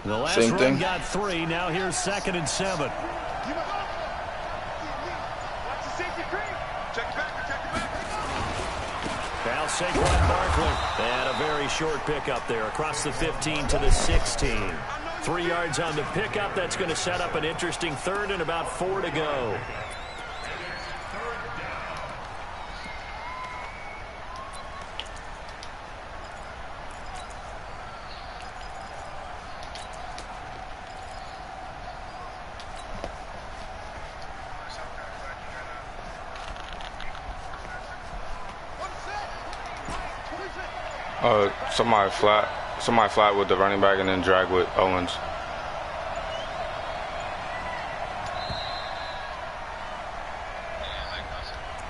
The last Same run thing. got 3. Now here's 2nd and 7. Now Saquon Barkley. And a very short pickup there across the 15 to the 16. 3 yards on the pickup. That's going to set up an interesting 3rd and about 4 to go. Somebody flat with the running back and then drag with Owens.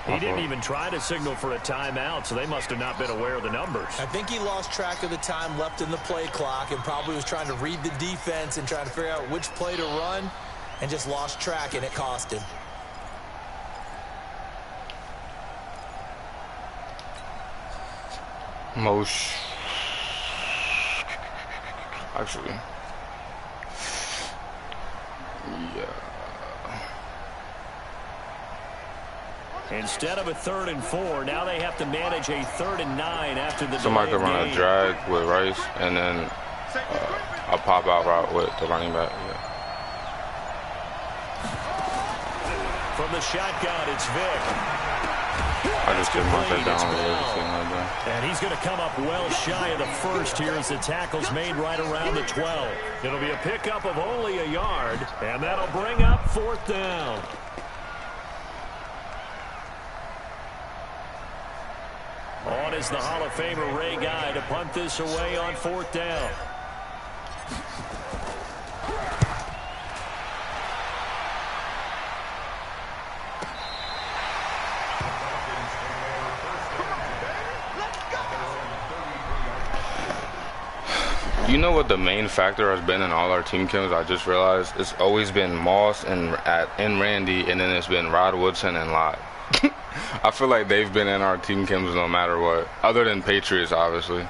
He didn't even try to signal for a timeout, so they must have not been aware of the numbers. I think he lost track of the time left in the play clock and probably was trying to read the defense and trying to figure out which play to run and just lost track, and it cost him. Actually, yeah. Instead of a 3rd and 4, now they have to manage a 3rd and 9 after the Somebody could run a drag with Rice and then a pop-out route with the running back. Yeah. From the shotgun, it's Vick. I just didn't mark that down or anything like that. And he's going to come up well shy of the first here as the tackle's made right around the 12. It'll be a pickup of only a yard, and that'll bring up 4th down. On is the Hall of Famer Ray Guy to punt this away on 4th down. You know what the main factor has been in all our team kills? I just realized it's always been Moss and Randy, and then it's been Rod Woodson and Lott. I feel like they've been in our team kills no matter what, other than Patriots, obviously.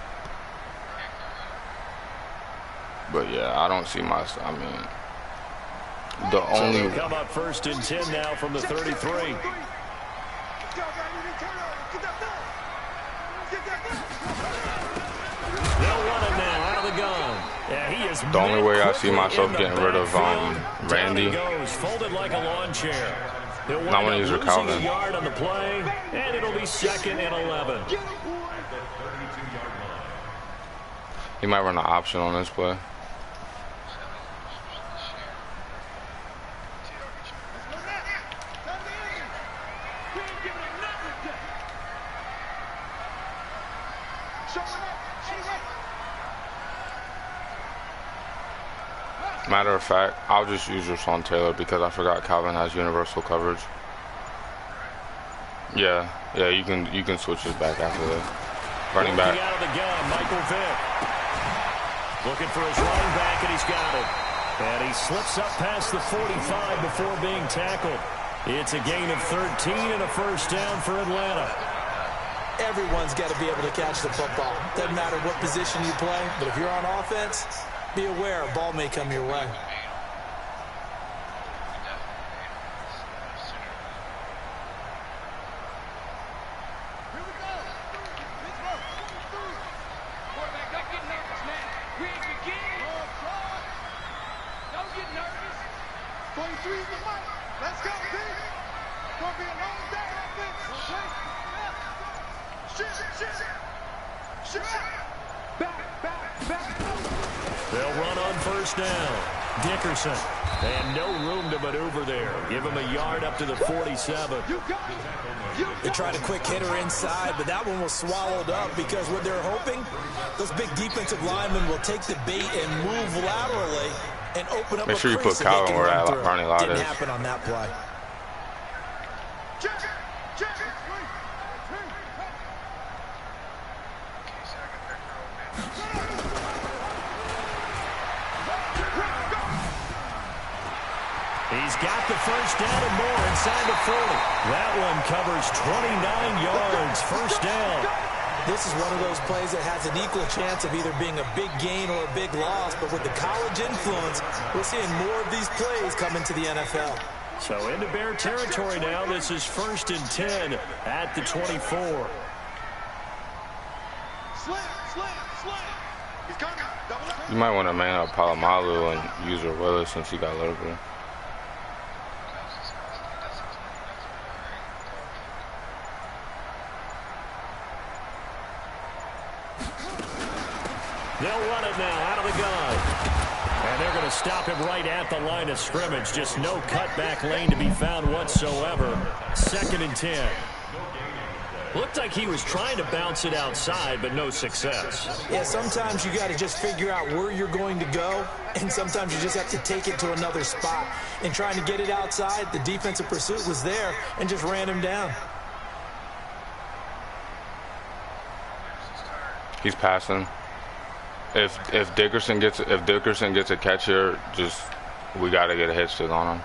But yeah, I don't see I mean, the only. Come up 1st and 10 now from the 33. The only way I see myself getting rid of Randy. Folded like a lawn chair. Not when he's with Calvin. A yard on the play, and it'll be 2nd and 11. He might run an option on this play. Matter of fact, I'll just use Rashawn Taylor because I forgot Calvin has universal coverage. Yeah, you can switch it back after the running back. Out of the gun, Michael Vick. Looking for his running back, and he's got it. And he slips up past the 45 before being tackled. It's a gain of 13 and a 1st down for Atlanta. Everyone's got to be able to catch the football. Doesn't matter what position you play, but if you're on offense, be aware a ball may come your way. They'll run on 1st down. Dickerson. And no room to maneuver there. Give him a yard up to the 47. They tried a quick hitter inside, but that one was swallowed up because what they're hoping, those big defensive linemen will take the bait and move laterally and open up. Make sure you put Calvin where Ronnie Lott is. Didn't happen on that play. He's got the 1st down and more inside the 40. That one covers 29 yards. 1st down. This is one of those plays that has an equal chance of either being a big gain or a big loss, but with the college influence, we're seeing more of these plays come into the NFL. So into Bear territory now. This is 1st and 10 at the 24. You might want to man up Palomalu and use Willis since he got local. They'll run it now out of the gun. And they're going to stop him right at the line of scrimmage. Just no cutback lane to be found whatsoever. 2nd and 10. Looked like he was trying to bounce it outside, but no success. Yeah, sometimes you got to just figure out where you're going to go, and sometimes you just have to take it to another spot. And trying to get it outside, the defensive pursuit was there and just ran him down. He's passing. If Dickerson gets a catch here, we got to get a hit stick on him.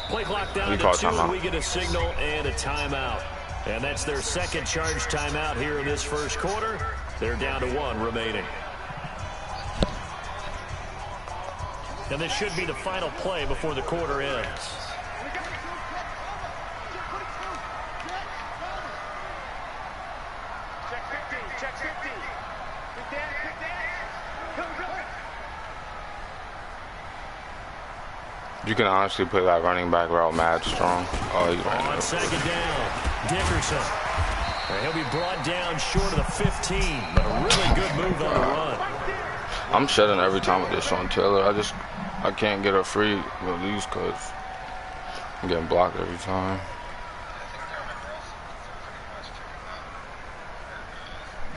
Play clock down to 2, and we get a signal and a timeout. And that's their second charge timeout here in this first quarter. They're down to 1 remaining. And this should be the final play before the quarter ends. You can honestly play that running back route mad strong. Oh, he's right on 2nd down, Dickerson. He'll be brought down short of the 15, but a really good move on the run. I'm shedding every time with this Sean Taylor. I can't get a free release because I'm getting blocked every time.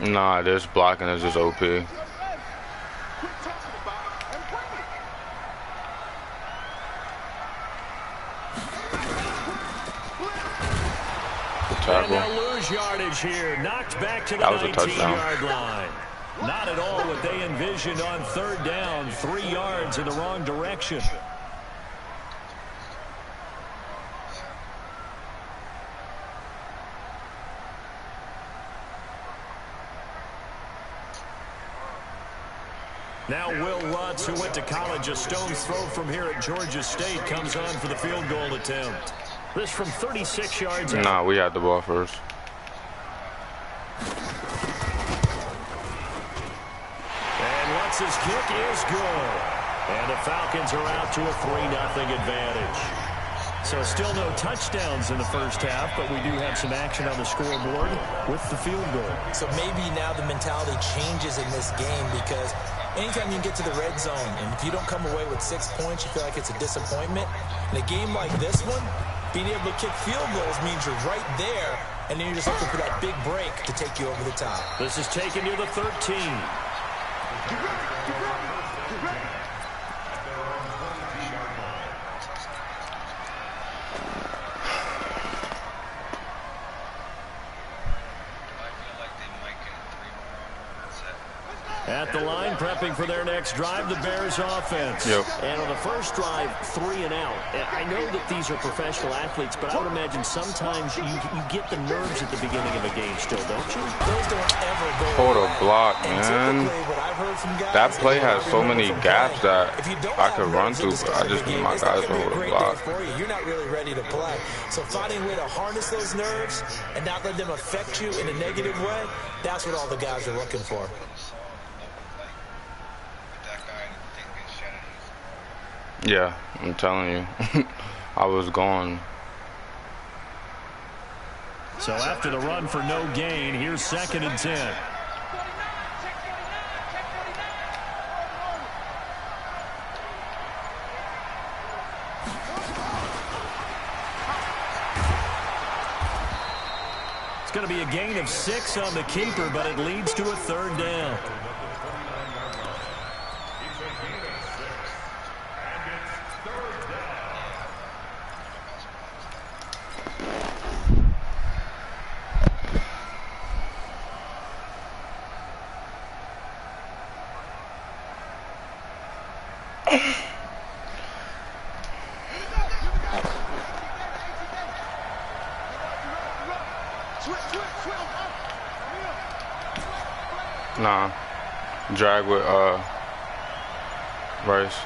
Nah, this blocking is just OP. And they'll lose yardage here. Knocked back to the 19-yard line. Not at all what they envisioned on 3rd down. 3 yards in the wrong direction. Now Will Lutz, who went to college a stone's throw from here at Georgia State, comes on for the field goal attempt. This from 36 yards out. Nah, we had the ball first. And Lutz's kick is good. And the Falcons are out to a 3-0 advantage. So still no touchdowns in the first half, but we do have some action on the scoreboard with the field goal. So maybe now the mentality changes in this game because anytime you can get to the red zone, and if you don't come away with 6 points, you feel like it's a disappointment. In a game like this one, being able to kick field goals means you're right there, and then you're just looking for that big break to take you over the top. This is taken near the 13. At the line, prepping for their next drive, the Bears offense. Yep. And on the first drive, 3 and out. I know that these are professional athletes, but I would imagine sometimes you get the nerves at the beginning of a game still, don't you? Those don't ever go Total block, man. That play has so many gaps that I could run through, but I just need my guys to hold a block. You're not really ready to play. So finding a way to harness those nerves and not let them affect you in a negative way, that's what all the guys are looking for. Yeah, I'm telling you. I was gone. So after the run for no gain, here's 2nd and 10. It's going to be a gain of 6 on the keeper, but it leads to a 3rd down. Nah. Drag with Rice.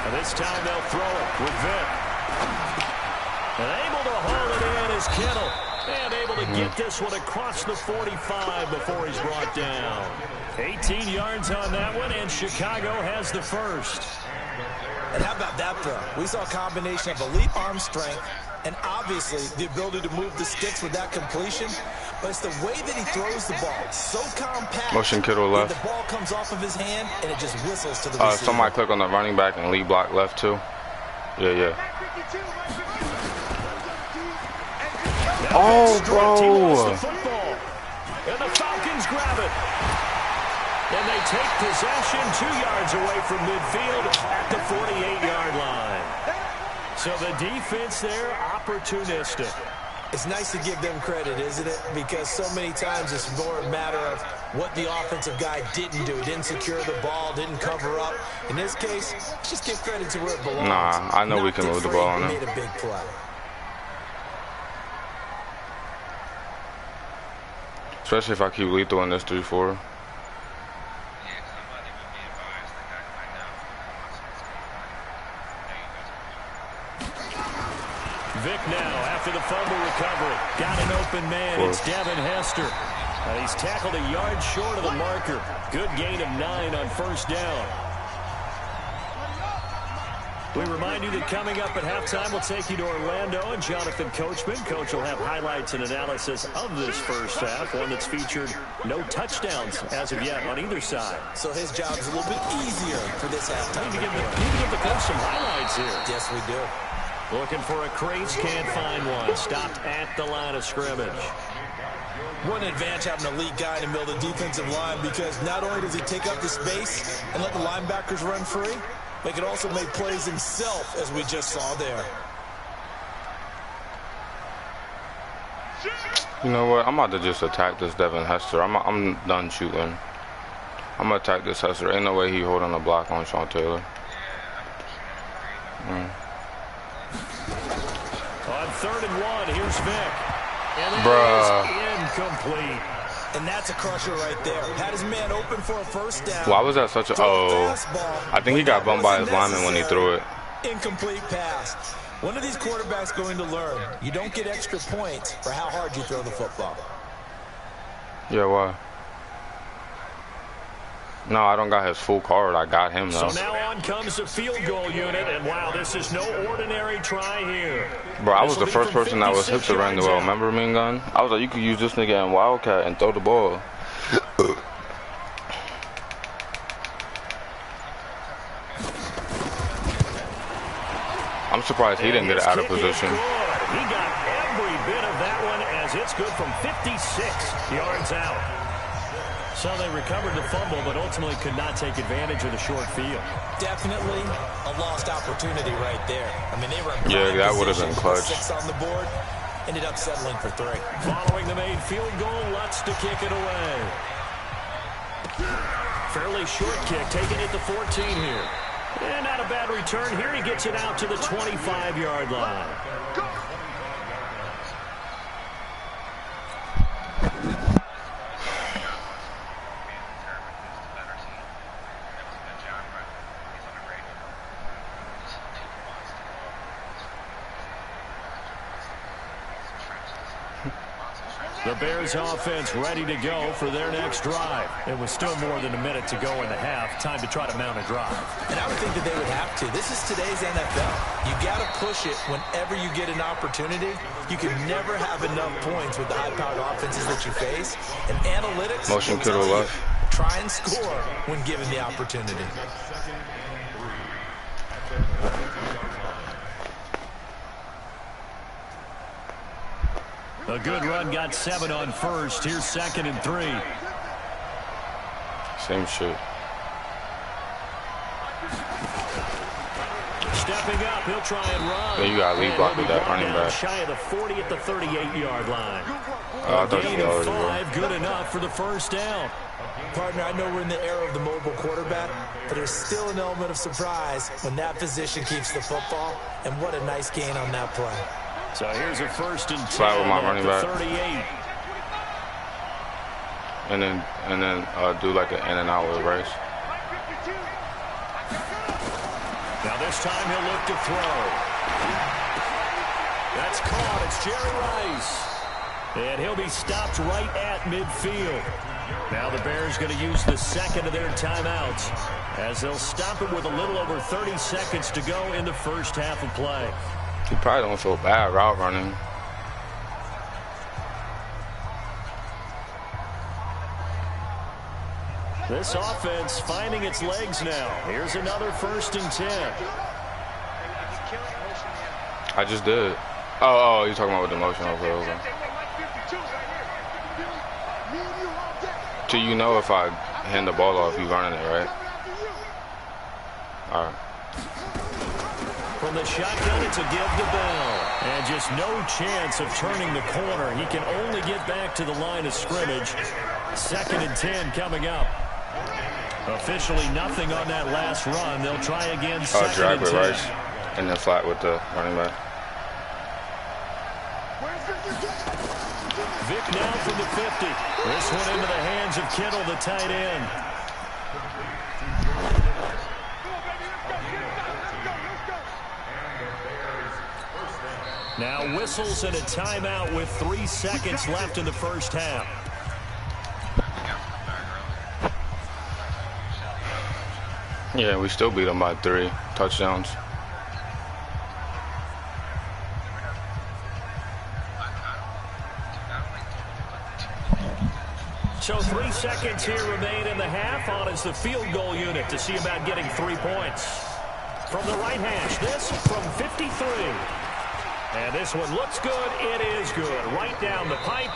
And this time they'll throw it with Vic. And able to haul it in is Kittle. And able to get this one across the 45 before he's brought down. 18 yards on that one, and Chicago has the first. And how about that throw? We saw a combination of elite arm strength and obviously the ability to move the sticks with that completion. But it's the way that he throws the ball. So compact. Motion Kittle left. The ball comes off of his hand, and it just whistles to the receiver. Somebody click on the running back and lead block left too. Yeah. Oh, bro. And the Falcons grab it. And they take possession 2 yards away from midfield at the 48-yard line. So the defense there, opportunistic. It's nice to give them credit, isn't it? Because so many times it's more a matter of what the offensive guy didn't do. Didn't secure the ball, didn't cover up. In this case, let's just give credit to where it belongs. Nah, I know we can move the ball on him. Made a big play. Especially if I keep lethal in this 3-4. Vic now after the fumble recovery. Got an open man. It's Devin Hester. And he's tackled a yard short of the marker. Good gain of 9 on first down. We remind you that coming up at halftime, we'll take you to Orlando and Jonathan Coachman. Coach will have highlights and analysis of this first half, one that's featured no touchdowns as of yet on either side. So his job is a little bit easier for this halftime. Need to give the coach some highlights here. Yes, we do. Looking for a crease, can't find one. Stopped at the line of scrimmage. What an advantage having a elite guy in the middle of the defensive line, because not only does he take up the space and let the linebackers run free, but he can also make plays himself, as we just saw there. You know what? I'm about to just attack this Devin Hester. I'm done shooting. I'm going to attack this Hester. Ain't no way he holding a block on Sean Taylor. On 3rd and 1, here's Vic. And it is incomplete. And that's a crusher right there. Had his man open for a first down. Why was that such a... Oh, I think he got bumped by his lineman when he threw it. Incomplete pass. One of these quarterbacks going to learn. You don't get extra points for how hard you throw the football. Yeah, why? No, I don't got his full card. I got him, though. So now on comes the field goal unit, and wow, this is no ordinary try here. Bro, I was the first person that was hit to run the well. Remember, Mean Gun? I was like, you could use this nigga in Wildcat and throw the ball. I'm surprised he didn't get it out of position. He got every bit of that one, as it's good from 56 yards out. So they recovered the fumble, but ultimately could not take advantage of the short field. Definitely a lost opportunity right there. I mean, they were yeah, that would have been clutch. 6 on the board, ended up settling for 3. Following the made field goal, Lutz to kick it away. Fairly short kick, taking it to 14 here. And not a bad return here. He gets it out to the 25-yard line. The Bears offense ready to go for their next drive. It was still more than a minute to go in the half. Time to try to mount a drive. And I would think that they would have to. This is today's NFL. You got to push it whenever you get an opportunity. You can never have enough points with the high-powered offenses that you face. And analytics Motion will tell Kittle you, left. try and score when given the opportunity. A good run, got 7 on first. Here's 2nd and 3. Same shit. Stepping up, he'll try and run. Yeah, you got lead block with that running back. Shy of the 40 at the 38-yard line. I thought Gain you of already 5, good enough for the first down. Partner, I know we're in the era of the mobile quarterback, but there's still an element of surprise when that position keeps the football, and what a nice gain on that play. So here's a 1st and 10 Flat with my running back. 38. And then do like an in and out with Rice. Now this time he'll look to throw. That's caught. It's Jerry Rice. And he'll be stopped right at midfield. Now the Bears going to use the second of their timeouts as they'll stop it with a little over 30 seconds to go in the first half of play. He probably don't feel bad route running. This offense finding its legs now. Here's another 1st and 10. I just did. Oh, you're talking about with the motion. Okay. So you know if I hand the ball off, you running it, right? All right. From the shotgun, it's a give to Bell. And just no chance of turning the corner. He can only get back to the line of scrimmage. 2nd and 10 coming up. Officially nothing on that last run. They'll try again. Drag with Rice and then flat with the running back. Vick now from the 50. This one into the hands of Kittle, the tight end. Now whistles and a timeout with 3 seconds left in the first half. Yeah, we still beat them by 3 touchdowns. So 3 seconds here remain in the half. On is the field goal unit to see about getting 3 points. From the right hash, this from 53. And this one looks good. It is good. Right down the pipe.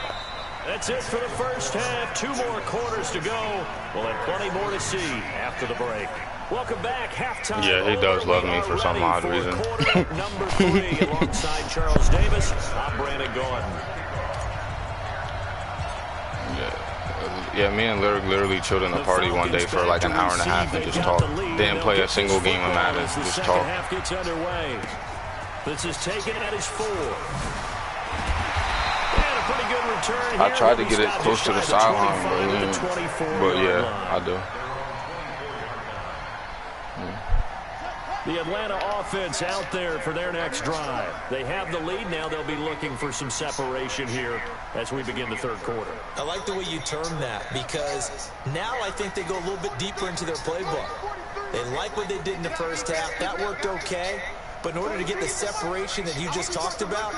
That's it for the first half. 2 more quarters to go. We'll have plenty more to see after the break. Welcome back. Halftime. Yeah, he does love me for some odd reason. Number 3 alongside Charles Davis. I'm Brandon Gordon. Yeah, me and literally chilled in the party one day for like an hour and a half and just talked. Didn't play a single game of Madden, just talk. Half gets underway. This is taken at his 4. And a pretty good return. I tried to get it close to the sideline, but yeah, I do. The Atlanta offense out there for their next drive. They have the lead. Now they'll be looking for some separation here as we begin the third quarter. I like the way you term that because now I think they go a little bit deeper into their playbook. They like what they did in the first half. That worked okay. But in order to get the separation that you just talked about,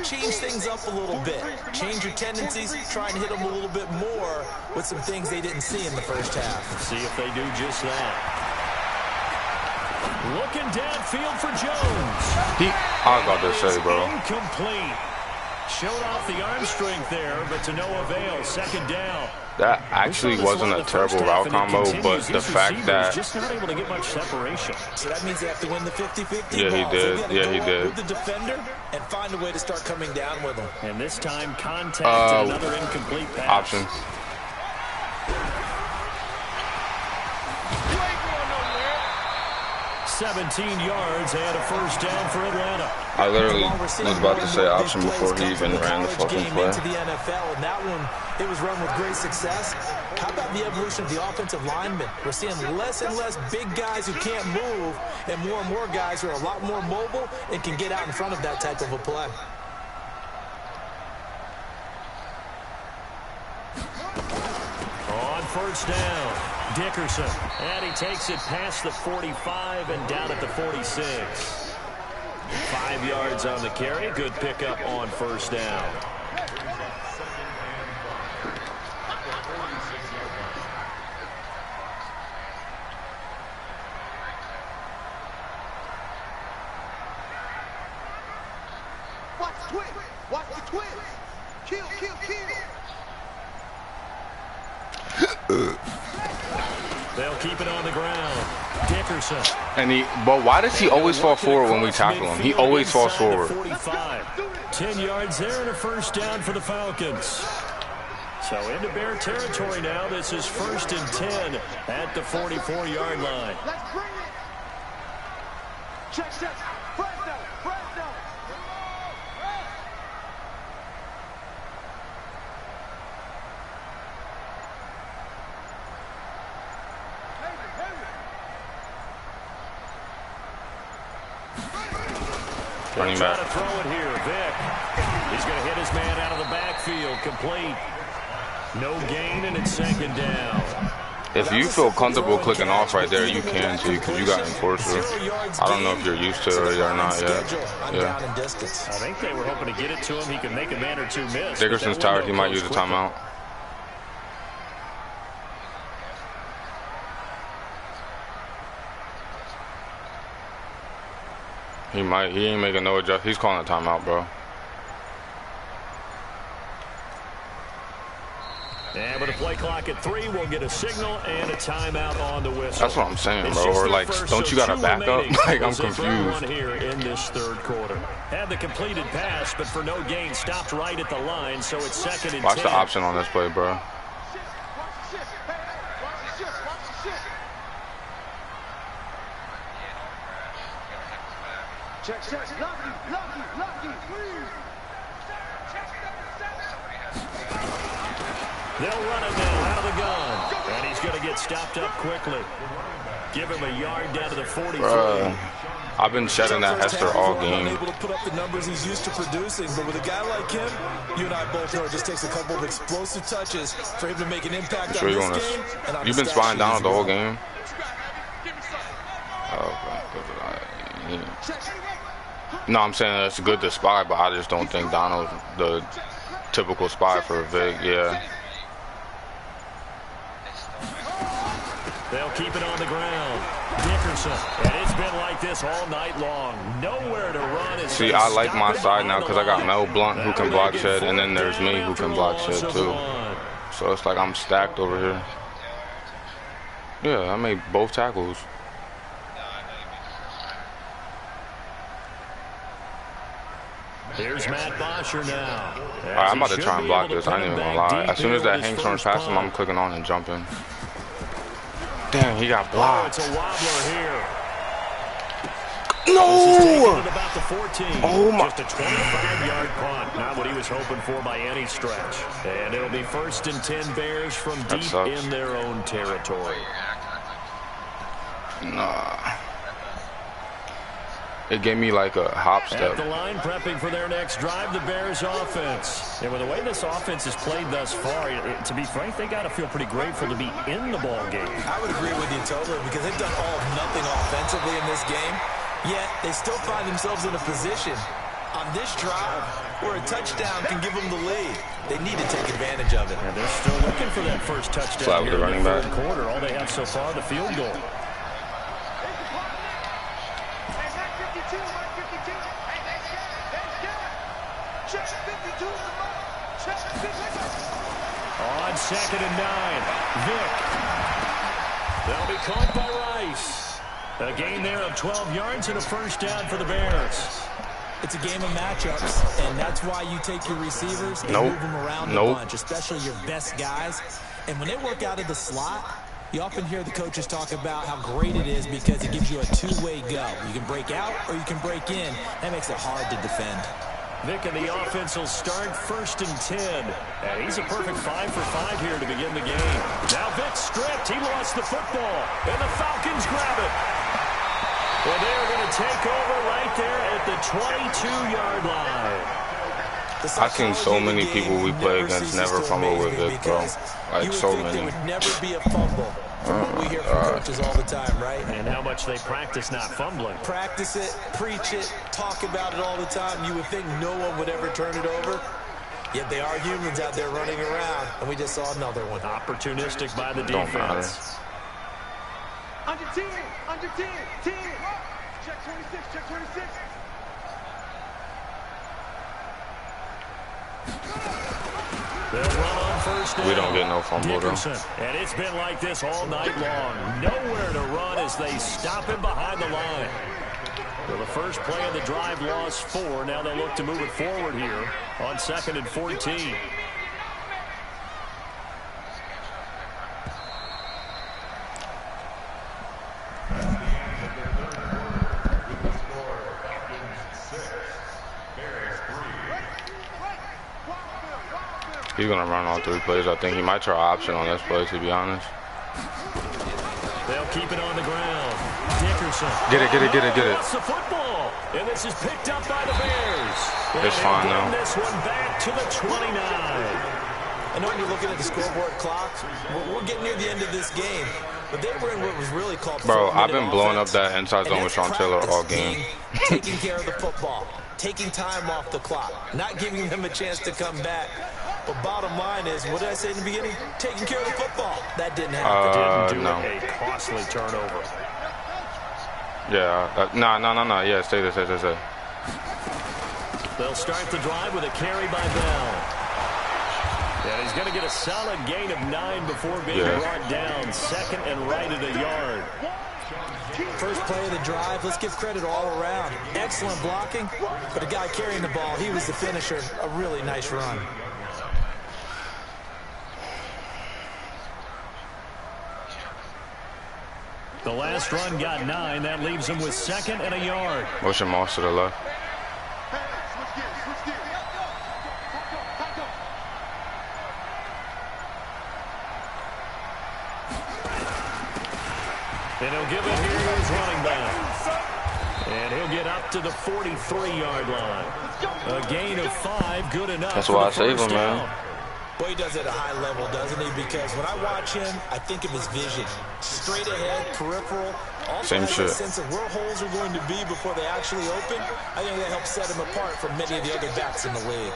change things up a little bit. Change your tendencies. Try and hit them a little bit more with some things they didn't see in the first half. See if they do just that. Looking downfield for Jones. I was about to say, bro. Incomplete. Showed off the arm strength there, but to no avail. 2nd down. That actually wasn't a terrible route combo, but the fact that just not able to get much separation. So that means they have to win the 50-50. Yeah, he did. Yeah, he did. With the defender and find a way to start coming down with him. And this time, contact and another incomplete pass. Option. 17 yards and a 1st down for Atlanta. I literally was about to say option before he even ran the fucking play. Into the NFL, and that one, it was run with great success. How about the evolution of the offensive linemen? We're seeing less and less big guys who can't move, and more guys who are a lot more mobile and can get out in front of that type of a play. On 1st down, Dickerson. And he takes it past the 45 and down at the 46. 5 yards on the carry. Good pickup on 1st down. Watch the twist. Watch the twist. Kill. They'll keep it on the ground. Dickerson. But why does he always fall forward when we tackle him? He always falls forward. 10 yards there and a 1st down for the Falcons. So into Bear territory now. This is 1st and 10 at the 44-yard line. Let's bring it. Check. Press down. Running back. To throw it here, Vick. He's going to hit his man out of the backfield, complete. No gain, and it's second down. If you feel comfortable clicking off right there, you can too, because you got enforcer. I don't know if you're used to it or not yet. Yeah. I think they were hoping to get it to him. He could make a man or two miss. Dickerson's tired. He might use a timeout. He might. He ain't making no adjust. He's calling a timeout, bro. And with a play clock at 3, we'll get a signal and a timeout on the whistle. That's what I'm saying, bro. Or like, don't you got to back up? Like, I'm confused. Here in this third quarter. Had the completed pass, but for no gain, stopped right at the line, so it's second and 10. Watch the option on this play, bro. Check, lucky, please. They'll run it now out of the gun. And he's going to get stopped up quickly. Give him a yard down to the 43. I've been shedding that Hester all game. Unable to put up the numbers he's used to producing, but with a guy like him, you and I both know it just takes a couple of explosive touches for him to make an impact on this game. You've been spying down the whole game? No, I'm saying it's good to spy, but I just don't think Donald's the typical spy for Vic. Yeah. They'll keep it on the ground. Dickerson. And it's been like this all night long. Nowhere to run. See, I like my side now because I got Mel Blunt who can block shed, and then there's me who can block shed too. So it's like I'm stacked over here. Yeah, I made both tackles. Here's Matt Bosher now. All right, I'm about to try and block this. I ain't even gonna lie. As soon as that Hanks runs past him, I'm clicking on and jumping. Damn, he got blocked. It's a wobbler here. No! About the 14. Oh my! Just a 25-yard punt. Not what he was hoping for by any stretch. And it'll be 1st and 10 Bears from deep in their own territory. Nah. It gave me like a hop step. At the line, prepping for their next drive, the Bears offense. And with the way this offense has played thus far, to be frank, they got to feel pretty grateful to be in the ball game. I would agree with you totally, because they've done all of nothing offensively in this game, yet they still find themselves in a position on this drive where a touchdown can give them the lead. They need to take advantage of it. And they're still looking for that first touchdown here in the third quarter. All they have so far, the field goal. On 2nd and 9, Vick. They'll be caught by Rice. A gain there of 12 yards and a first down for the Bears. It's a game of matchups, and that's why you take your receivers and move them around a bunch, especially your best guys. And when they work out of the slot, you often hear the coaches talk about how great it is because it gives you a two-way go. You can break out or you can break in. That makes it hard to defend. Vick and the offense will start 1st and 10. And he's a perfect 5 for 5 here to begin the game. Now Vick stripped. He lost the football. And the Falcons grab it. Well, they're going to take over right there at the 22-yard line. I've seen so many people we play against never fumble with it, bro. Like, so many. There would never be a fumble. From what we hear from coaches all the time, right? And how much they practice not fumbling. Practice it, preach it, talk about it all the time. You would think no one would ever turn it over. Yet they are humans out there running around. And we just saw another one. Opportunistic by the defense. Under 10, under 10, 10. Check 26, check 26. They'll run on 1st down. We don't get no fumble, though. And it's been like this all night long. Nowhere to run as they stop him behind the line. Well, the first play of the drive lost 4. Now they'll look to move it forward here on 2nd and 14. He's going to run all 3 plays. I think he might try option on this play, to be honest. They'll keep it on the ground. Dickerson Dickerson. Get it, get it, get it, get it. Lost the football, and this is picked up by the Bears. It's fine now. This one back to the 29. I know when you're looking at the scoreboard clock, we're getting near the end of this game, but they were in what was really called. Bro, I've been blowing up that inside zone with Sean Taylor all game. Taking care of the football, taking time off the clock, not giving them a chance to come back. But bottom line is, what did I say in the beginning? Taking care of the football. That didn't happen. Didn't do no. a costly turnover. Yeah, no. Yeah, stay there, stay. They'll start the drive with a carry by Bell. And he's going to get a solid gain of 9 before being brought down. Second and right at a yard. First play of the drive, let's give credit all around. Excellent blocking, but the guy carrying the ball, he was the finisher. A really nice run. The last run got 9. That leaves him with second and a yard. Motion Moss to the left. And he'll give it here to his running back. And he'll get up to the 43-yard line. A gain of 5, good enough. That's why I save him, man. Boy, he does it at a high level, doesn't he? Because when I watch him, I think of his vision. Straight ahead, peripheral. Also Same has shit. a sense of where holes are going to be before they actually open. I think that helps set him apart from many of the other backs in the league.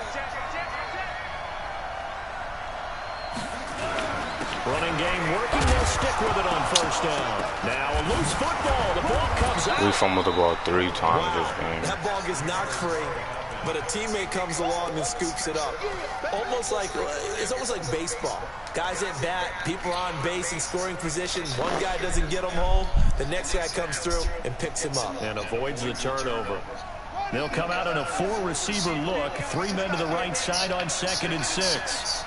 Running game working. They'll stick with it on first down. Now a loose football. The ball comes out. We fumbled the ball 3 times this game. That ball gets knocked free, but a teammate comes along and scoops it up. It's almost like baseball. Guys at bat, people are on base in scoring position. One guy doesn't get them home. The next guy comes through and picks him up. And avoids the turnover. They'll come out in a 4-receiver look. 3 men to the right side on 2nd and 6.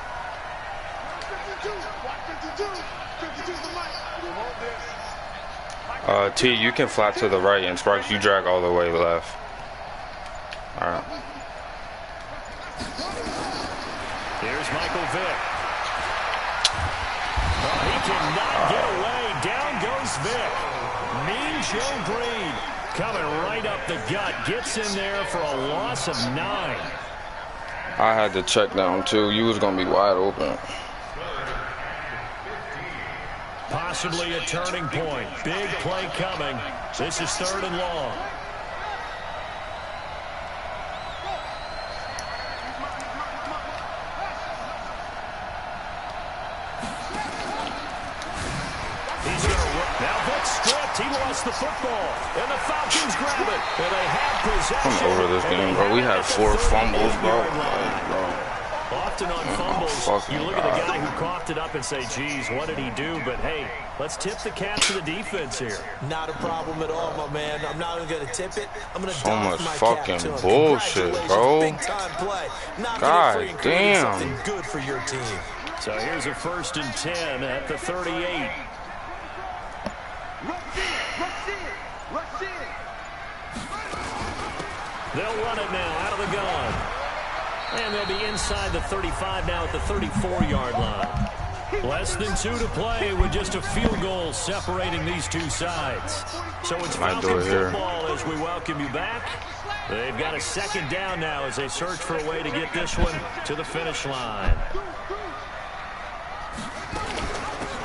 T, you can flat to the right, and Sparks, you drag all the way left. All right. Here's Michael Vick. He cannot get away. Down goes Vick. Mean Joe Green coming right up the gut. Gets in there for a loss of 9. I had to check down, too. You was going to be wide open. Possibly a turning point. Big play coming. This is 3rd and long. He's going to run. Now Vick stripped. He lost the football. And the Falcons grab it. And they have possession. I'm over this game, bro. We had 4 fumbles, bro. Often on fumbles, you look at the guy who coughed it up and say, geez, what did he do? But, hey, let's tip the cap to the defense here. Not a problem at all, my man. I'm not even going to tip it. I'm going to So much my fucking cap to him. bullshit, bro. Big-time play. God Knocking it free and creating damn. something good for your team. So here's a 1st and 10 at the 38. They'll run it now out of the gun. And they'll be inside the 35 now at the 34-yard line. Less than 2 to play with just a field goal separating these two sides. So it's Falcon football as we welcome you back. They've got a 2nd down now as they search for a way to get this one to the finish line.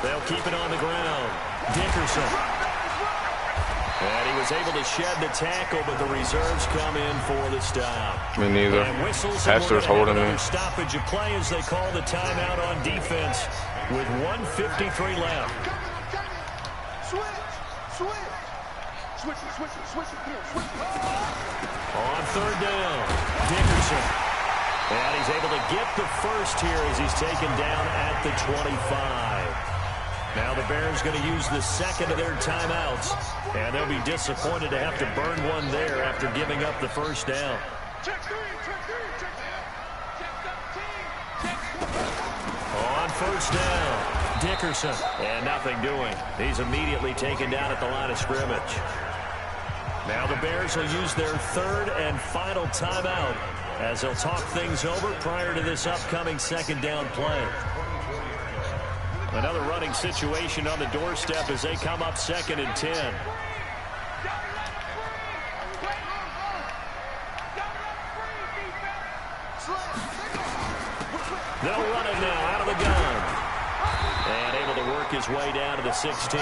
They'll keep it on the ground. Dickerson. And he was able to shed the tackle, but the reserves come in for the stop. Me neither. Hester's holding me. Stoppage of play as they call the timeout on defense with 1:53 left. On 3rd down, Dickerson. And he's able to get the first here as he's taken down at the 25. Now the Bears going to use the 2nd of their timeouts, and they'll be disappointed to have to burn one there after giving up the first down. On 1st down, Dickerson, and nothing doing. He's immediately taken down at the line of scrimmage. Now the Bears will use their 3rd and final timeout as they'll talk things over prior to this upcoming 2nd down play. Another running situation on the doorstep as they come up 2nd and 10. They'll run it now out of the gun. And able to work his way down to the 16.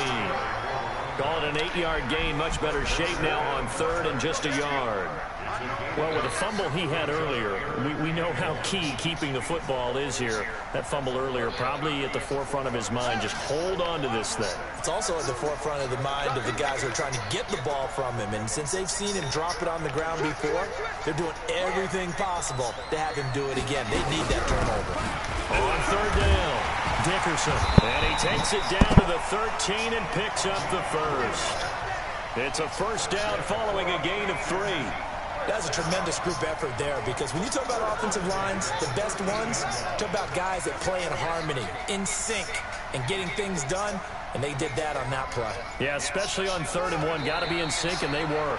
Call it an 8-yard gain. Much better shape now on third and just a yard. Well, with the fumble he had earlier, we know how key keeping the football is here. That fumble earlier probably at the forefront of his mind. Just hold on to this thing. It's also at the forefront of the mind of the guys who are trying to get the ball from him. And since they've seen him drop it on the ground before, they're doing everything possible to have him do it again. They need that turnover. On third down, Dickerson. And he takes it down to the 13 and picks up the first. It's a first down following a gain of 3. That's a tremendous group effort there, because when you talk about offensive lines, the best ones, talk about guys that play in harmony, in sync, and getting things done, and they did that on that play. Yeah, especially on 3rd and 1. Got to be in sync, and they were.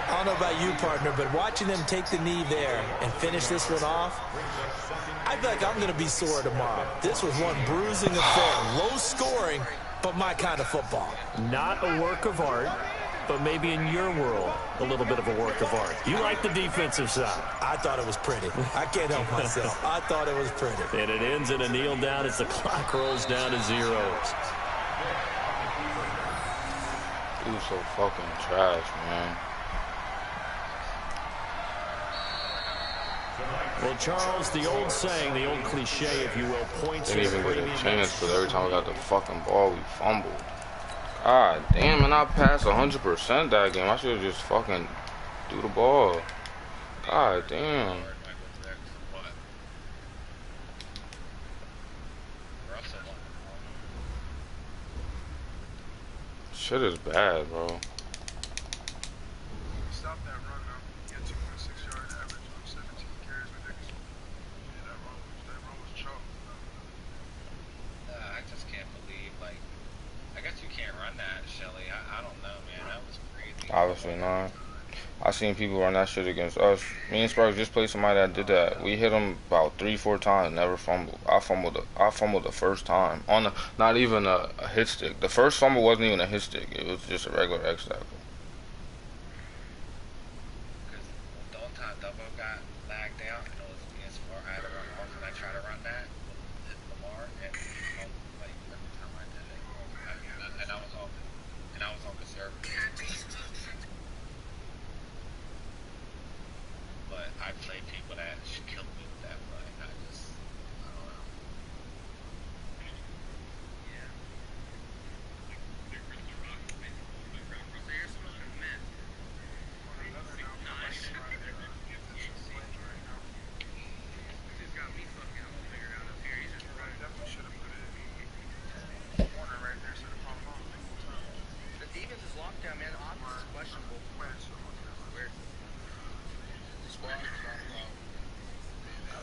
I don't know about you, partner, but watching them take the knee there and finish this one off, I feel like I'm going to be sore tomorrow. This was one bruising affair, low scoring, but my kind of football. Not a work of art, but maybe in your world, a little bit of a work of art. You like the defensive side. I thought it was pretty. I can't help myself. I thought it was pretty. And it ends in a kneel down as the clock rolls down to zeros. Dude's so fucking trash, man. Well, Charles, the old saying, the old cliche, if you will, points. Didn't even get a chance, but every time we got the fucking ball, we fumbled. God damn, and I passed 100% that game. I should have just fucking do the ball. God damn. Shit is bad, bro. Stop that run now. He had 2.6 yard average on 17 carries with Dickerson. Yeah, that run was chalk. I just can't believe, like, I guess you can't run that, Shelly. I don't know, man. That was crazy. Obviously not. I seen people run that shit against us. Me and Sparks just played somebody that did that. We hit him about 3-4 times, never fumbled. I fumbled the first time on the, not even a hit stick. The first fumble wasn't even a hit stick. It was just a regular X tackle. Because the whole time Dubbo got lagged out, and it was against Lamar. I had to run off, and I tried to run that with Lamar, and like every time I did it, and I was on conservative. But I played people that killed me with that play. I don't know. Yeah. The defense is locked down, man. The offense is questionable. Weird. I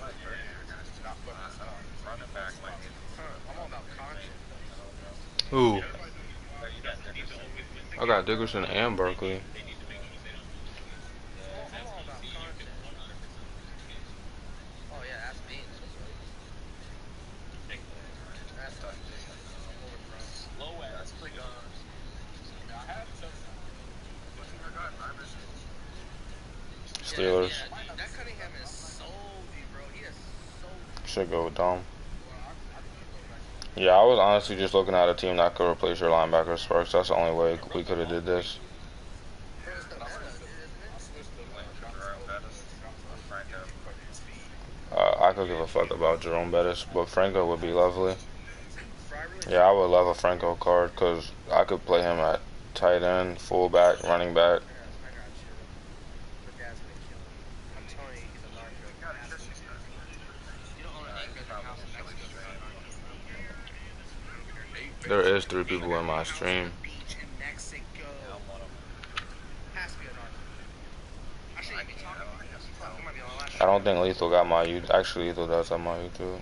like her. Not putting us out. Running back like I'm all about conscience. Who? I got Dickerson and Berkeley. I'm all about conscience. Oh yeah, that's Beans. That's tough. Low end. That's pretty good. I have some. Steelers. Yeah, that Cunningham is so deep, bro. He is so. Should go with Dom. Yeah, I was honestly just looking at a team that could replace your linebacker, Sparks. That's the only way we could have did this. I could give a fuck about Jerome Bettis, but Franco would be lovely. Yeah, I would love a Franco card because I could play him at tight end, fullback, running back. There is 3 people in my stream. I don't think Lethal got my YouTube. Actually, Lethal does have my YouTube.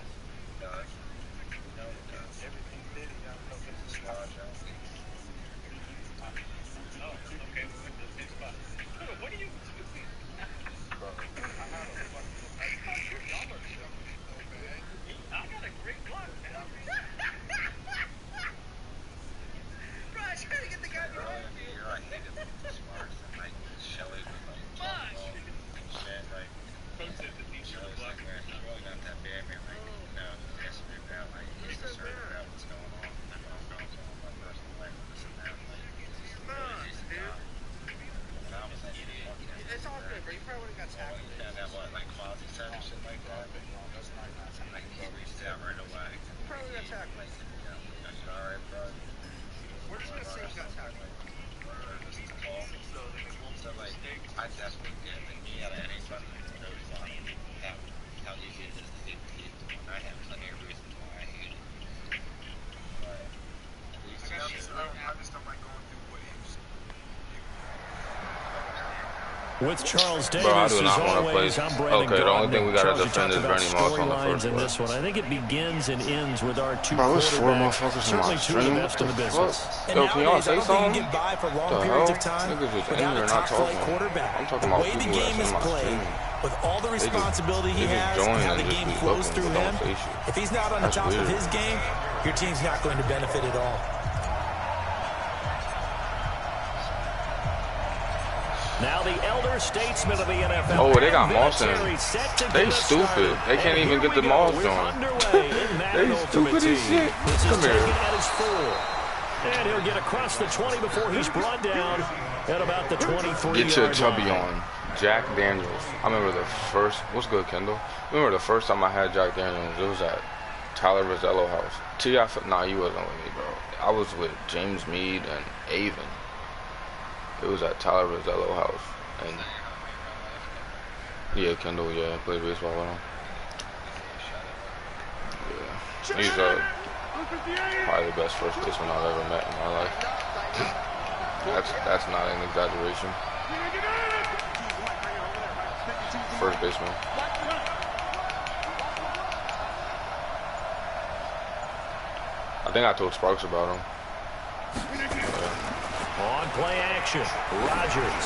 With Charles Davis, Bro, I do not as want to play. always, I'm Brandon Okay, the only Gaudin. thing we got to Charles, you defend is talked Bernie about Moss on the storylines first in play. this one. I think it begins and ends with our two Bro, there's 4 quarterbacks. motherfuckers on Certainly my two of the stream. best in the What the business. fuck? And Yo, can y'all nowadays, I say don't think you something? can get by for long The periods hell? of time Niggas just in without here a not top-flight talking. quarterback. I'm talking The about way the people game that's is in my played, stream. with all the responsibility he they just has, join and how and the just game be flows looking, through but him, don't say shit. if he's not on the That's top of weird. his game, your team's not going to benefit at all. Now the elder statesman of the NFL. Oh, they got Moss in. They They stupid. They can't even get the Moss joint. They stupid as shit. Come here. And he'll get across the 20 before he's brought down at about the 23-yard Get your chubby line. on. Jack Daniels. I remember the first. What's good, Kendall? I remember the first time I had Jack Daniels. It was at Tyler Rizzello house. Nah, you wasn't with me, bro. I was with James Mead and Avon. It was at Tyler Rizzello house. And yeah, Kendall, yeah, I played baseball with him. Yeah. He's probably the best first baseman I've ever met in my life. That's not an exaggeration. First baseman. I think I told Sparks about him. On play action, Rodgers.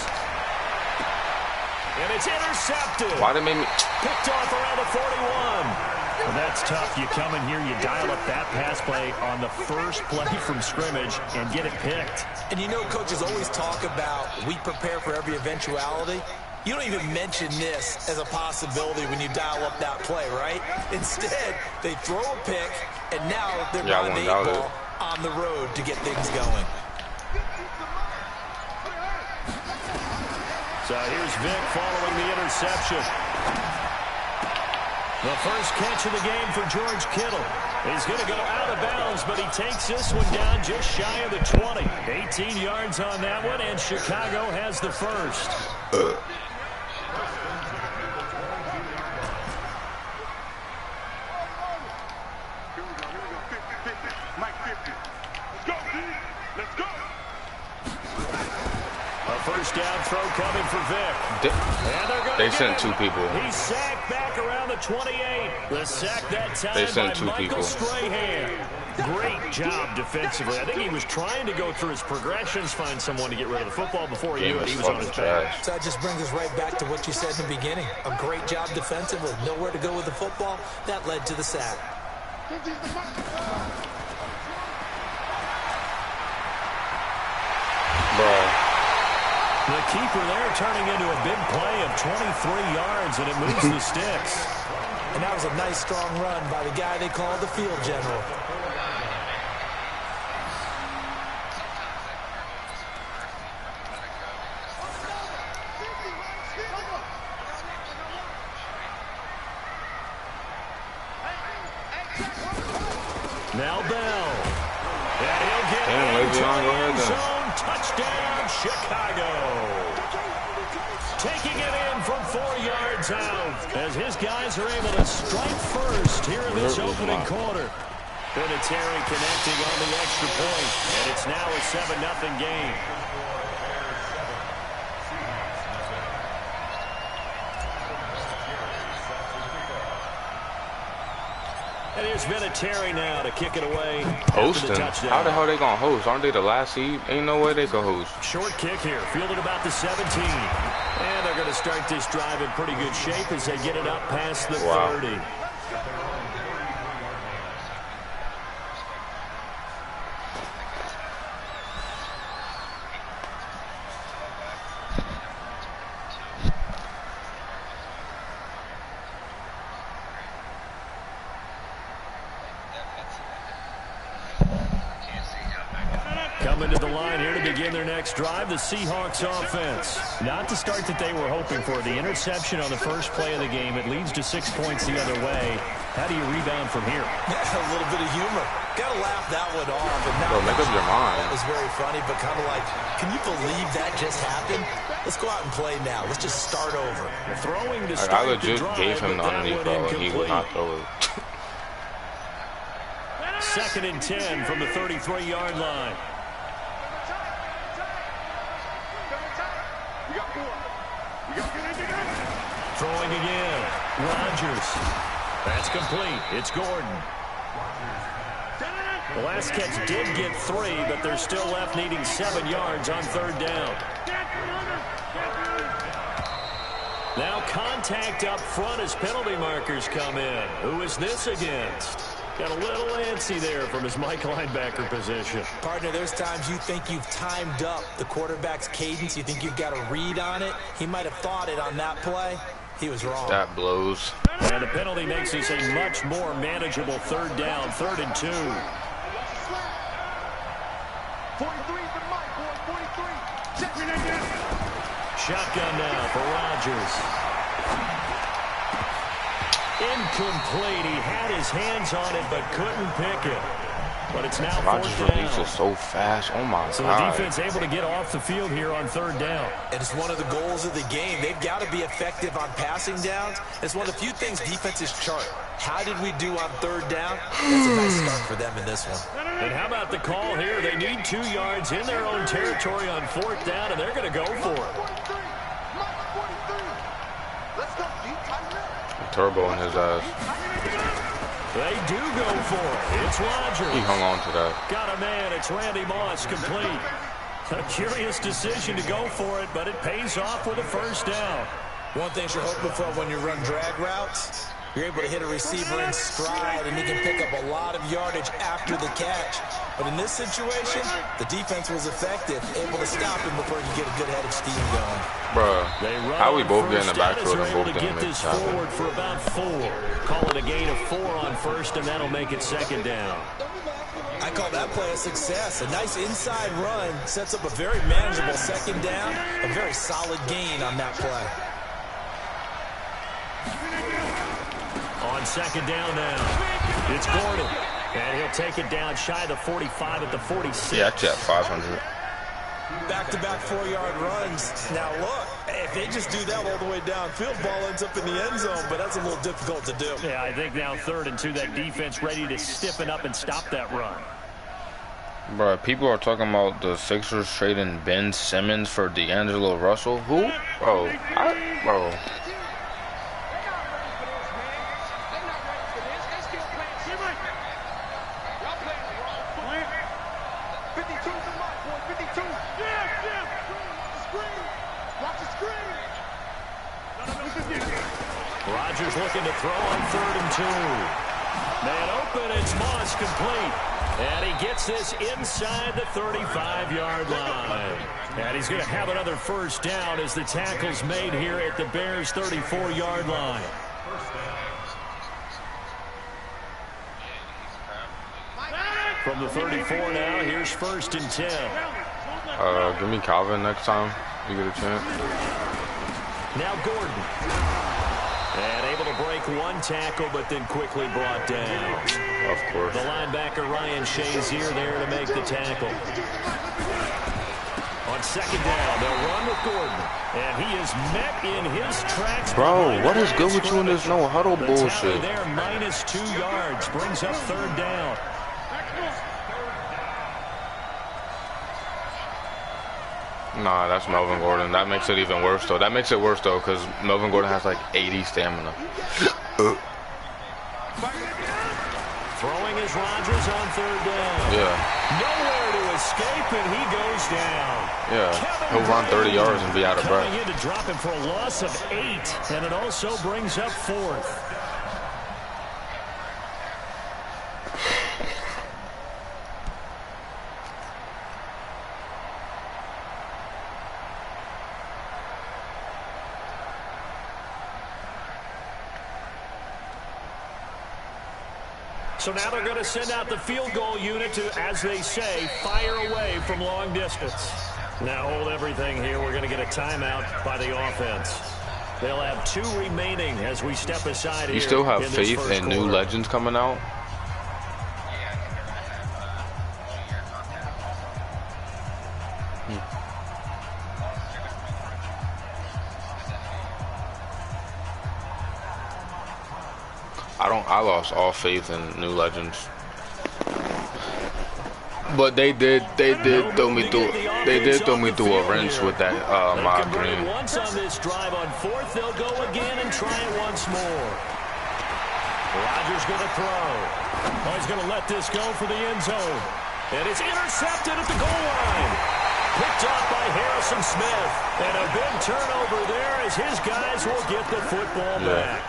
And it's intercepted. Why they make me... Picked off around the 41. And that's tough. You come in here, you dial up that pass play on the first play from scrimmage and get it picked. And you know coaches always talk about we prepare for every eventuality. You don't even mention this as a possibility when you dial up that play, right? Instead, they throw a pick, and now they're behind the 8 ball on the road to get things going. So here's Vic following the interception. The first catch of the game for George Kittle. He's going to go out of bounds, but he takes this one down just shy of the 20. 18 yards on that one, and Chicago has the first. First down throw coming for Vic. They sent 2 people. He's sacked back around the 28. The sack that time They sent 2 by Michael people. Strahan. Great job defensively. I think he was trying to go through his progressions, find someone to get rid of the football before he Game knew it. is He was on his fucking back. trash. So that just brings us right back to what you said in the beginning. A great job defensively. Nowhere to go with the football. That led to the sack. Bro. The keeper there turning into a big play of 23 yards, and it moves the sticks. And that was a nice, strong run by the guy they called the field general. Now Bell. And he'll get Le'Veon, go ahead then. zone. Touchdown, Chicago. Taking it in from 4 yards out as his guys are able to strike first here in this opening quarter. Vinatieri connecting on the extra point, and it's now a 7-0 game. And here's Vinatieri now to kick it away. Hosting? How the hell they gonna host? Aren't they the last seed? Ain't no way they can host. Short kick here, fielded about the 17. And they're going to start this drive in pretty good shape as they get it up past the 30. Coming to the line here to begin their next drive, the Seahawks offense. Not the start that they were hoping for. The interception on the first play of the game. It leads to 6 points the other way. How do you rebound from here? A little bit of humor. Got to laugh that one off. And now Bro, make up your mind. That was very funny, but kind of like, can you believe that just happened? Let's go out and play now. Let's just start over. Throwing to Like, start I legit the drive, gave him the but that underneath, one bro, and he would not throw it. 2nd and 10 from the 33-yard line. You got 4. throwing again. Rodgers. That's complete. It's Gordon. The last catch did get 3, but they're still left needing 7 yards on 3rd down. Now contact up front as penalty markers come in. Who is this against? Got a little antsy there from his Mike linebacker position. Partner, there's times you think you've timed up the quarterback's cadence. You think you've got a read on it. He might have thought it on that play. He was wrong. That blows. And the penalty makes this a much more manageable 3rd down, 3rd and 2. 43 for Mike, boy, 43. Check me again. Shotgun now for Rodgers. Incomplete. He had his hands on it but couldn't pick it. But it's now 4th Rodgers down. releases so fast. Oh my So the God. defense able to get off the field here on 3rd down. And it's one of the goals of the game. They've got to be effective on passing downs. It's one of the few things defenses chart. How did we do on 3rd down? That's a nice start for them in this one. And how about the call here? They need 2 yards in their own territory on 4th down, and they're going to go for it. Let's go, D. Tighten up. Turbo in his ass. They do go for it. It's Rodgers. He hung on to that. Got a man. It's Randy Moss, complete. A curious decision to go for it, but it pays off with a 1st down. One thing you're hoping for when you run drag routes, you're able to hit a receiver in stride, and he can pick up a lot of yardage after the catch. But in this situation, the defense was effective, able to stop him before he could get a good head of steam going. Bruh, how we both get in the backfield and both to didn't get make this the tackle. forward for about 4. Call it a gain of 4 on 1st, and that'll make it 2nd down. I call that play a success. A nice inside run sets up a very manageable 2nd down, a very solid gain on that play. On 2nd down now, it's Gordon. And he'll take it down shy of the 45 at the 46. Yeah, actually at 500. Back-to-back 4-yard runs. Now, look, if they just do that all the way downfield, ball ends up in the end zone, but that's a little difficult to do. Yeah, I think now 3rd and 2, that defense ready to stiffen up and stop that run. Bruh, people are talking about the Sixers trading Ben Simmons for D'Angelo Russell. Who? Bro, bro. Rodgers looking to throw on 3rd and 2. Man open, it's Moss, complete. And he gets this inside the 35-yard line. And he's going to have another 1st down as the tackle's made here at the Bears' 34-yard line. From the 34 now, here's 1st and 10. Give me Calvin next time you get a chance. Now Gordon. And able to break 1 tackle, but then quickly brought down. Of course. The linebacker Ryan Shazier there to make the tackle. On 2nd down, they'll run with Gordon. And he is met in his tracks. Bro, what is good with you in this no huddle bullshit? There, minus 2 yards, brings up 3rd down. Nah, that's Melvin Gordon. That makes it even worse, though. That makes it worse, though, because Melvin Gordon has like 80 stamina. Throwing is Rodgers on 3rd down. Yeah. Nowhere to escape, and he goes down. Yeah. He'll run 30 yards and be out of breath. Coming in to drop him for a loss of 8, and it also brings up 4th. So now they're going to send out the field goal unit to, as they say, fire away from long distance. Now hold everything here. We're going to get a timeout by the offense. They'll have 2 remaining as we step aside here. You still have faith in new legends coming out? I lost all faith in new legends. But they did throw me through it. They did throw me through a wrench with that They mob converted green. once on this drive. On fourth, they'll go again and try it once more. Rodgers going to throw. Oh, he's going to let this go for the end zone. And it's intercepted at the goal line. Picked off by Harrison Smith. And a big turnover there as his guys will get the football back.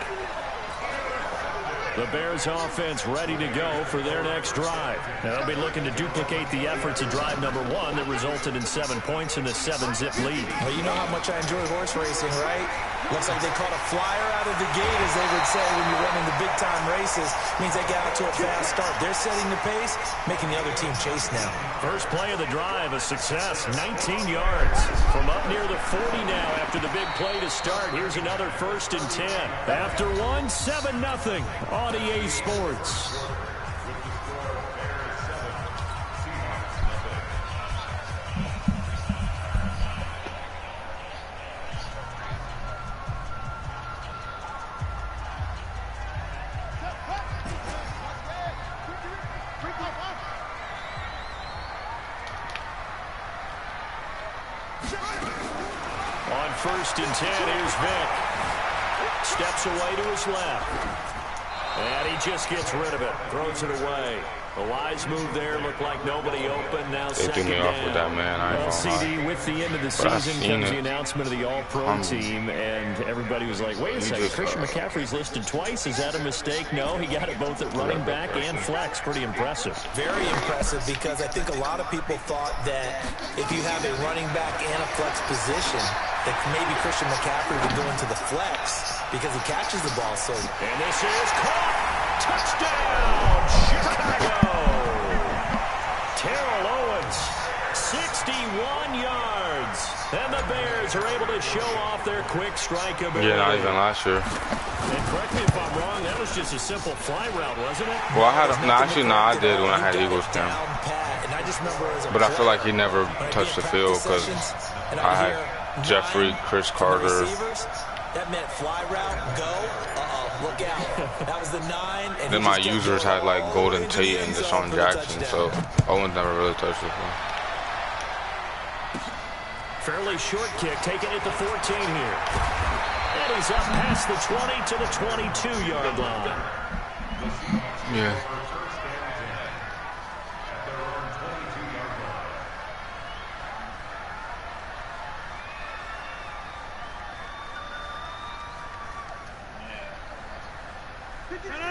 The Bears offense ready to go for their next drive. Now they'll be looking to duplicate the efforts of drive number 1 that resulted in 7 points in the 7-zip lead. Well, you know how much I enjoy horse racing, right? Looks like they caught a flyer out of the gate, as they would say when you run into big-time races. Means they get out to a fast start. They're setting the pace, making the other team chase now. First play of the drive, a success, 19 yards. From up near the 40 now after the big play to start. Here's another 1st and 10. After 1, 7-0 on EA Sports. On 1st and 10, here's Vick. Steps away to his left. And he just gets rid of it. Throws it away. A wise move there. Looked like nobody open. Now They second threw me down. off with that, man. I ain't Well, gonna lie. CD, with the end of the But I season seen comes the it. announcement of the All-Pro team, and everybody was like, wait a second, just, Christian McCaffrey's listed twice. Is that a mistake? No, he got it both at running back and flex. Pretty impressive. Very impressive, because I think a lot of people thought that if you have a running back and a flex position, that maybe Christian McCaffrey would go into the flex because he catches the ball so. And this is caught. Touchdown, Chicago. Terrell Owens, 61 yards. And the Bears are able to show off their quick strike ability. Yeah, not even last year. And correct me if I'm wrong, that was just a simple fly route, wasn't it? Well, I had a, no, actually, no, I did when I had Eagles camp. But I feel like he never touched the field because I had Jeffrey, Chris Carter. That meant fly route, go. Look out. That was the 9. And Then my users had like Golden Tate and Deshaun Jackson, so Owens never really touched the field. Fairly short kick, taken at the 14 here. And he's up past the 20 to the 22-yard line. Yeah.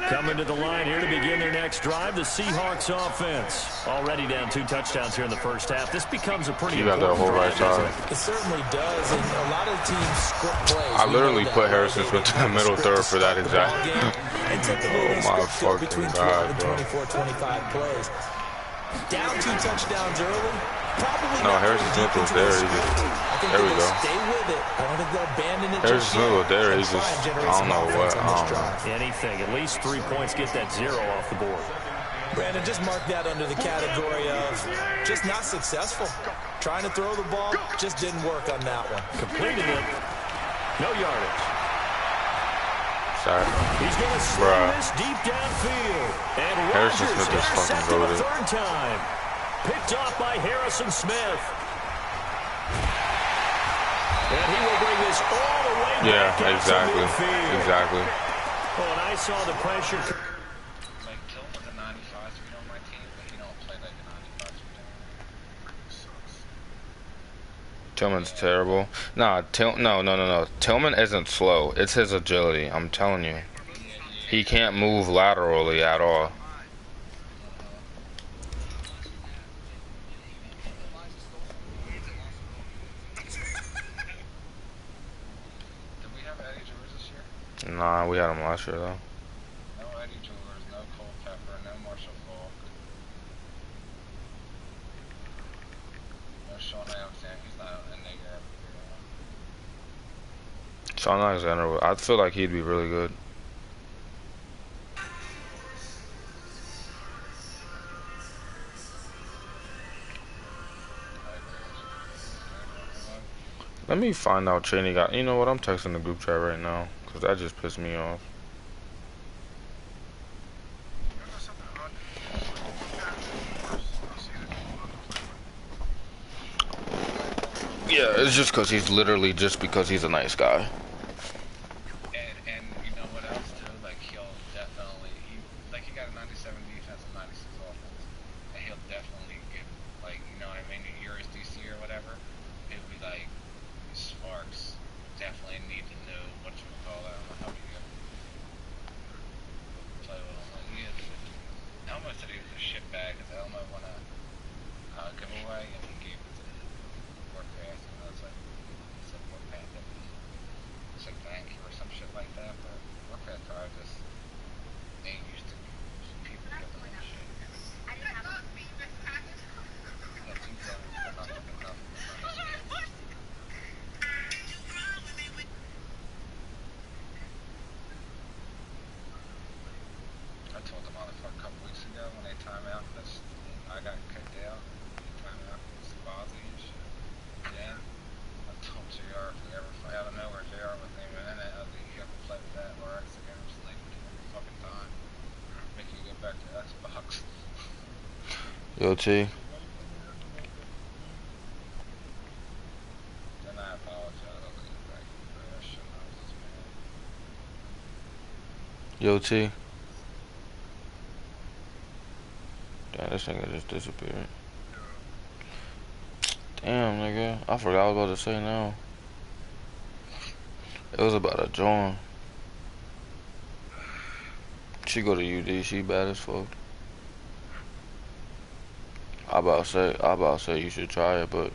Coming to the line here to begin their next drive, the Seahawks offense. Already down 2 touchdowns here in the first half. This becomes a pretty You got that important whole right drive, side. doesn't it? It certainly does, and a lot of teams script plays. I literally put Harrison Smith in the middle third for that exact. And typically they Oh my script it between fucking 12 and God, 24, 25 plays. Down 2 touchdowns early. Probably No, not Harrison very Smith deep was into there. the He just, script. I think there we they'll go. stay with it. I don't think they'll abandon it Harrison just Smith yet. was there. He And try just, and generate I don't some know offense what. on I this don't know. drive. Anything. At least 3 points. Get that 0 off the board. Brandon, just mark that under the category of just not successful. Trying to throw the ball, just didn't work on that one. Completed it. No yardage. Sorry. He's going to sling this deep downfield. And Harrison Rodgers Smith is fucking intercepted a goated. 3rd time. Picked off by Harrison Smith. And he will bring this all the way Yeah, back out to exactly. midfield. Exactly. Oh, and I saw the pressure. Like, Tillman's a 95 speed on my team, but he don't play like a 95 speed. Tillman's terrible. Nah, no. Tillman isn't slow. It's his agility. I'm telling you. He can't move laterally at all. Did we have Eddie George this year? Nah, we had him last year though. No Eddie George, no Culpepper, no Marshall Falk. No Sean Alexander, he's not a nigger. Sean Alexander, I feel like he'd be really good. Let me find out Cheney got. You know what? I'm texting the group chat right now because that just pissed me off. It's just because he's literally just because he's a nice guy. And you know what else too? Like he'll definitely he got a 97 defense and 96 offense, and he'll definitely give like you know what I mean. You're his DC or whatever. It'd be like Sparks definitely need to know what you call that. I don't know how you play with him. Like he is. Elmo said he was a shitbag because Elmo won a giveaway and he gave it to Warpath and I was like, he said Warpath that was like thank you or some shit like that, but Warpath probably just ain't used to people giving him shit. Yeah, teams that are not looking enough. I told the motherfucker a couple weeks ago when they time out because I got kicked out. They time out because Bozzy and shit. Yeah. I told JR if we ever fight out of nowhere, JR was naming in it. I was like, you have to play with that or X again. I'm just like, every fucking time. Make you go back to Xbox. Yo, T. Then I apologize. I was like, back to that shit. I was just mad. Yo, T. Damn, this nigga just disappeared. Damn, nigga. I forgot what I was about to say now. It was about a joint. She go to UD. She bad as fuck. I about to say you should try it, but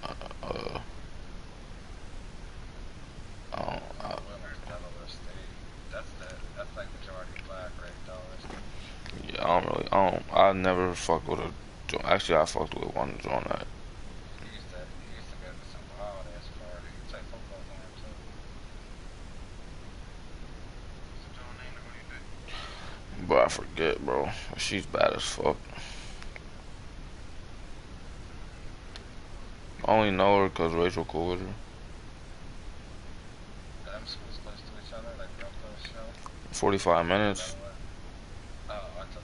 I don't. Winners, Delaware State. That's like majority black, right? Delaware State. Yeah, I never fucked with a joint. Actually, I fucked with one joint that. He used to go to some wild ass party. He played football for him too. What's the John name? What do you think? But I forget, bro. She's bad as fuck. I only know her because Rachel cool with her. Them schools close to each other, like real close, show. 45 minutes. Oh, I thought they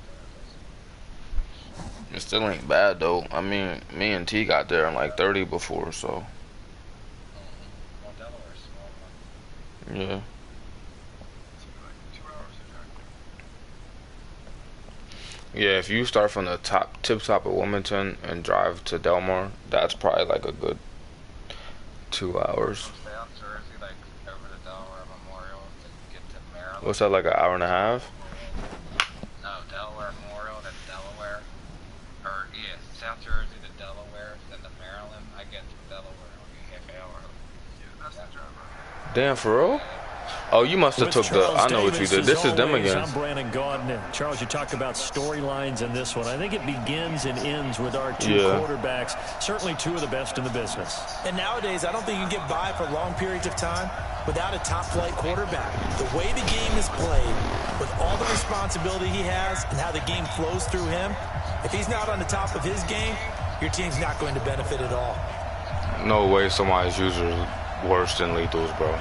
were close. It still ain't bad though. I mean, me and T got there in like 30 before, so Well, Delaware's small one. yeah. It's like 2 hours exactly. Yeah, if you start from the tip top of Wilmington and drive to Delmar, that's probably like a good 2 hours. Stay out Jersey, like over to Delaware Memorial to get to Maryland. What's that, like an hour and a half? No, Delaware Memorial to Delaware. Or, yeah, South Jersey to Delaware, then to Maryland. I get to Delaware only half an hour. Yeah, that's the drive. Damn, for real? Oh, you must have With took the. Charles I know what you Davis, did. This as is them always, again. I'm Brandon Gaudin. Charles, you talked about storylines in this one. I think it begins and ends with our two quarterbacks, certainly two of the best in the business. And nowadays, I don't think you can get by for long periods of time without a top-flight quarterback. The way the game is played, with all the responsibility he has and how the game flows through him, if he's not on the top of his game, your team's not going to benefit at all. No way somebody's usually worse than Lethal's, bro.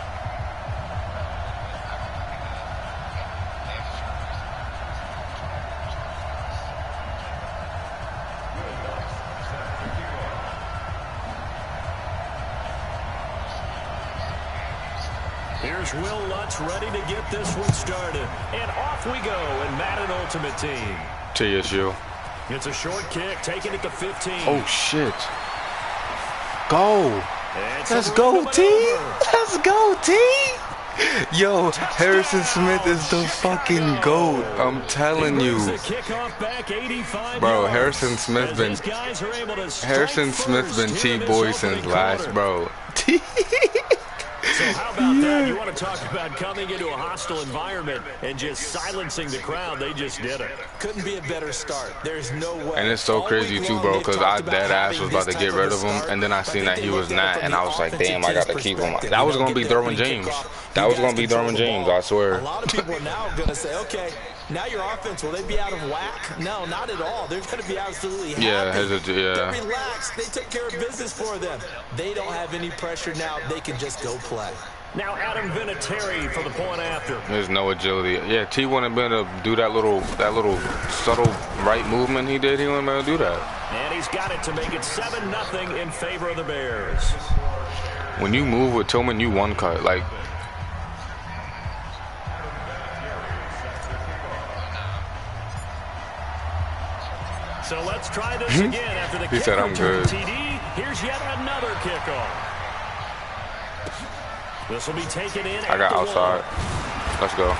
Here's Will Lutz ready to get this one started. And off we go in Madden Ultimate Team. TSU. It's a short kick, taking it to 15. Oh, shit. Go. It's Let's a go, run T. over. Let's go, T. Yo, Harrison Smith is the fucking GOAT. I'm telling He you. moves the kickoff back 85 Bro, yards. Harrison Smith As been these guys are able to strike Harrison Smith first been here in this T-boy opening since last, quarter. bro. So how about that? You want to talk about coming into a hostile environment and just silencing the crowd? They just did it. Couldn't be a better start. There's no way. And it's so All crazy week too, long, bro, they've because talked I about dead ass having was about this to get type rid a of him, start, and then I but seen think that they he was look at it not, from and the I was like, offensive damn, I team's gotta keep him. perspective. That was You know, gonna be get that Derwin opening James. kickoff. That You was guys gonna be control Derwin the James, ball. I swear. A lot of people are now going to say, okay, now your offense, will they be out of whack? No, not at all. They're going to be absolutely happy. Yeah. They're relaxed. They took care of business for them. They don't have any pressure now. They can just go play. Now Adam Vinatieri for the point after. There's no agility. Yeah, T wouldn't have been able to do that little subtle right movement he did. He wouldn't have been able to do that. And he's got it to make it 7-0 in favor of the Bears. When you move with Tillman, you one cut. Like, so let's try this again after the he said, "I'm good." TD. Here's yet another kickoff. This will be taken in. I got outside. Let's go.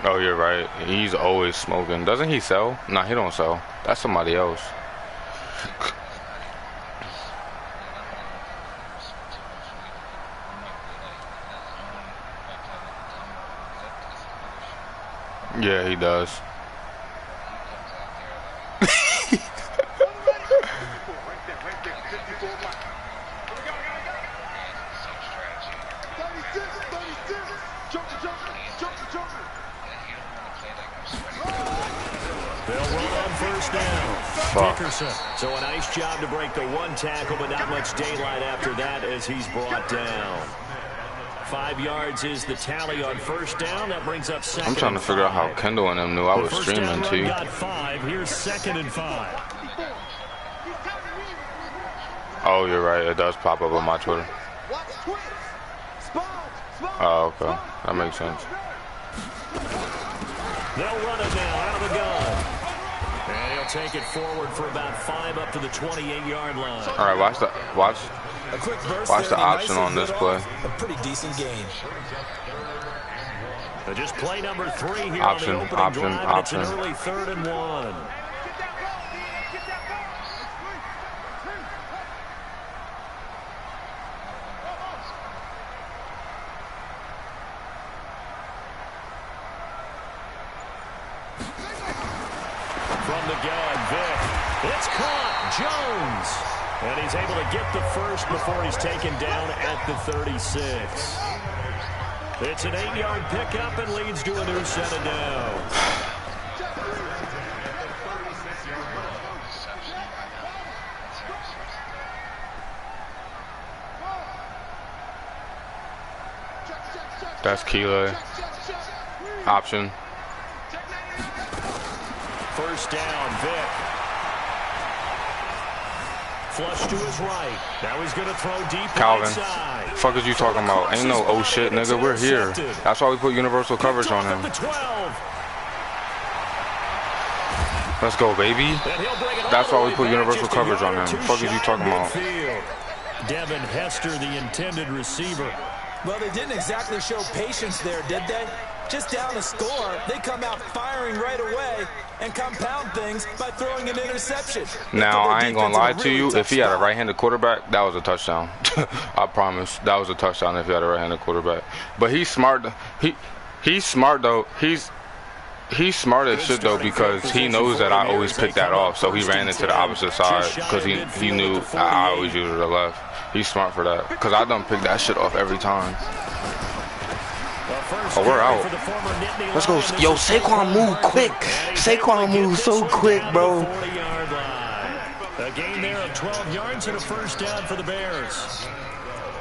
Oh, you're right. He's always smoking. Doesn't he sell? Nah, he don't sell. That's somebody else. Yeah, he does. They'll run on first down. Dickerson. So a nice job to break the one tackle, but not much daylight after that as he's brought down. 5 yards is the tally on first down. That brings up second. I'm trying to figure out how Kendall and them knew I was streaming too. Got 5. Here's 2nd and 5. Oh, you're right. It does pop up on my Twitter. Oh, okay. That makes sense. They'll run it now out of the gun. And he'll take it forward for about 5 up to the 28-yard line. All right, watch A quick burst watch there, the option on this play. A pretty decent gain. Just play number 3 here Option, on the opening drive. option. It's an early 3rd and 1. From the gun, Vick. It's caught. Jones. And he's able to get the first before he's taken down at the 36. It's an 8-yard pickup and leads to a new set of downs. That's Keeley. Option. First down, Vick. Flush to his right. Now he's going to throw deep Calvin. right side. Fuck is you talking about? Ain't no oh shit, nigga. We're here. That's why we put universal coverage on him. Let's go, baby. That's why we put universal coverage on him. Fuck is you talking about? Devin Hester, the intended receiver. Well, they didn't exactly show patience there, did they? Just down a score, they come out firing right away and compound things by throwing an interception. Now, I ain't gonna lie to you. If he had a right-handed quarterback, that was a touchdown. I promise. That was a touchdown if he had a right-handed quarterback. But he's smart. He's smart, though. He's smart as shit, though, because he knows that I always pick that off. So he ran into the opposite side because he knew I always use the left. He's smart for that because I done pick that shit off every time. Oh, we're out. Let's go. Yo, Saquon move quick. Saquon moves so quick, bro. A gain there of 12 yards and a first down for the Bears.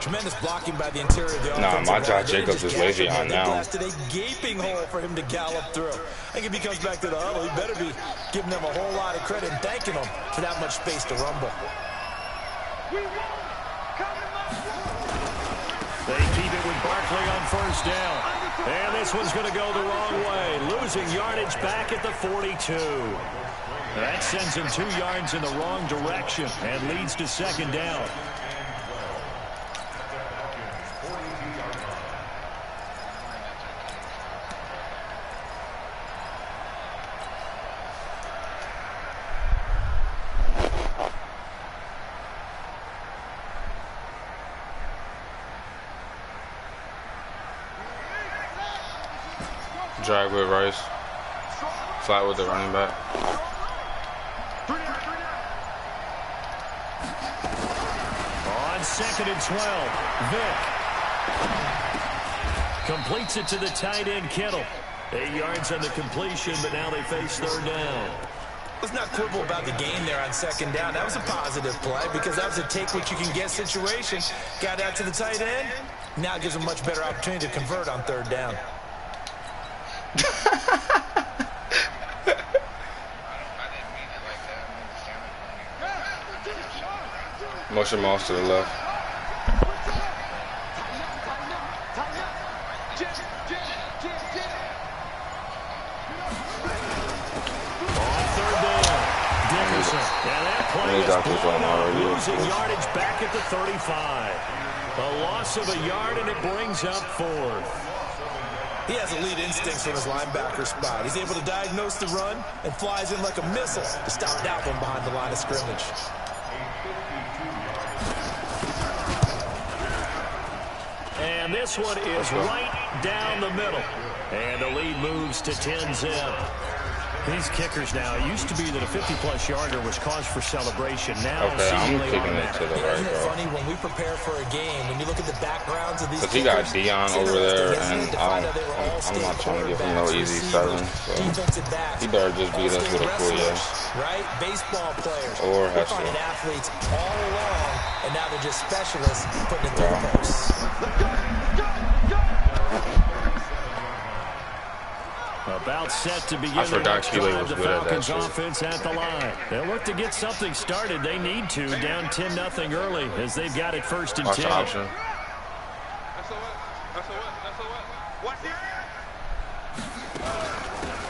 Tremendous blocking by the interior of the Nah, offensive my line. Josh Jacobs is lazy on now. Blasted a gaping hole for him to gallop through. I think if he comes back to the huddle, he better be giving them a whole lot of credit and thanking them for that much space to rumble. They keep it with Barkley on first down. And this one's going to go the wrong way. Losing yardage back at the 42. That sends him 2 yards in the wrong direction and leads to second down. Drag with Rice. Flat with the running back. On 2nd and 12, Vick completes it to the tight end, Kittle. 8 yards on the completion, but now they face third down. Let's not quibble about the gain there on second down. That was a positive play because that was a take-what-you-can-get situation. Got out to the tight end. Now gives them a much better opportunity to convert on third down. Motion mouse to the left. And that play is blown up, losing yardage back at the 35. A loss of a yard, and it brings up 4th. He has elite instincts from his linebacker spot. He's able to diagnose the run and flies in like a missile to stop that one behind the line of scrimmage. And this one is right down the middle. And the lead moves to 10-zip. These kickers now, it used to be that a 50-plus yarder was cause for celebration. Now, okay, I'm kicking it to the right, Isn't it bro. funny when we prepare for a game, when you look at the backgrounds of these Because he got kickers, Dion over there, and I'm not trying to give him no easy 7. So he better just beat us with a full right? Baseball players. Or We're Hester. finding athletes all along, and now they're just specialists putting it through the posts. About set to begin I forgot the Keeley drive, was the good at that Falcons shit. offense at the line. They'll look to get something started. They need to, down 10-0 early as they've got it 1st and Watch 10. the option.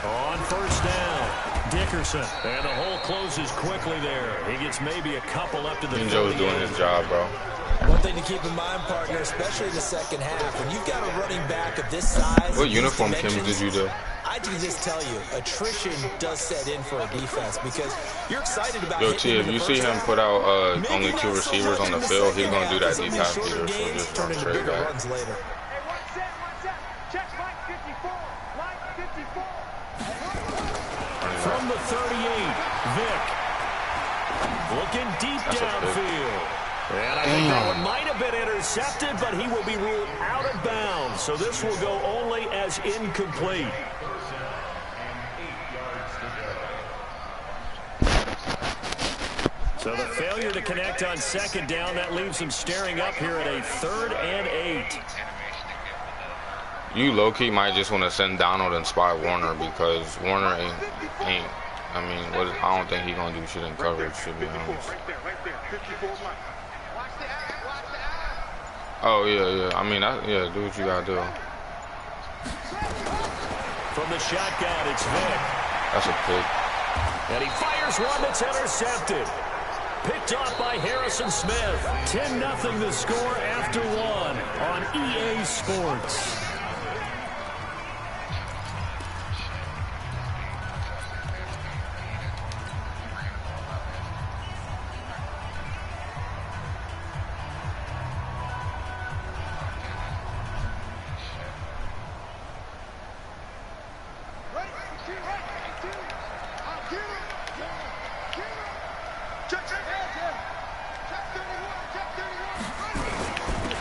On 1st down, Dickerson. And the hole closes quickly there. He gets maybe a couple up to the 30. Joe's doing his job, bro. One thing to keep in mind, partner, especially in the second half, when you've got a running back of this size, What uniform, Kim, did you do? I can just tell you, attrition does set in for a defense because you're excited about Yo, hitting T, if in you the see first him half. put out Maybe only not 2 so receivers much on the in the field, he's second going to do that half. deep Some of half these shorter Peter, so games just turn run into straight bigger back. runs later. Hey, one set. Check line 54. Line 54. From the 38, Vick. Looking deep That's a pick. downfield. And I think that one might have been intercepted, but he will be ruled out of bounds. So this will go only as incomplete. So the failure to connect on 2nd down, that leaves him staring up here at a 3rd and 8. You low-key might just want to send Donald and spy Warner because Warner ain't I mean, I don't think he's going to do shit in coverage, to be honest. Oh, yeah. I mean, yeah, do what you got to do. From the shotgun, it's Vick. That's a pick. And he fires one that's intercepted. Picked off by Harrison Smith. 10-0 the score after 1 on EA Sports.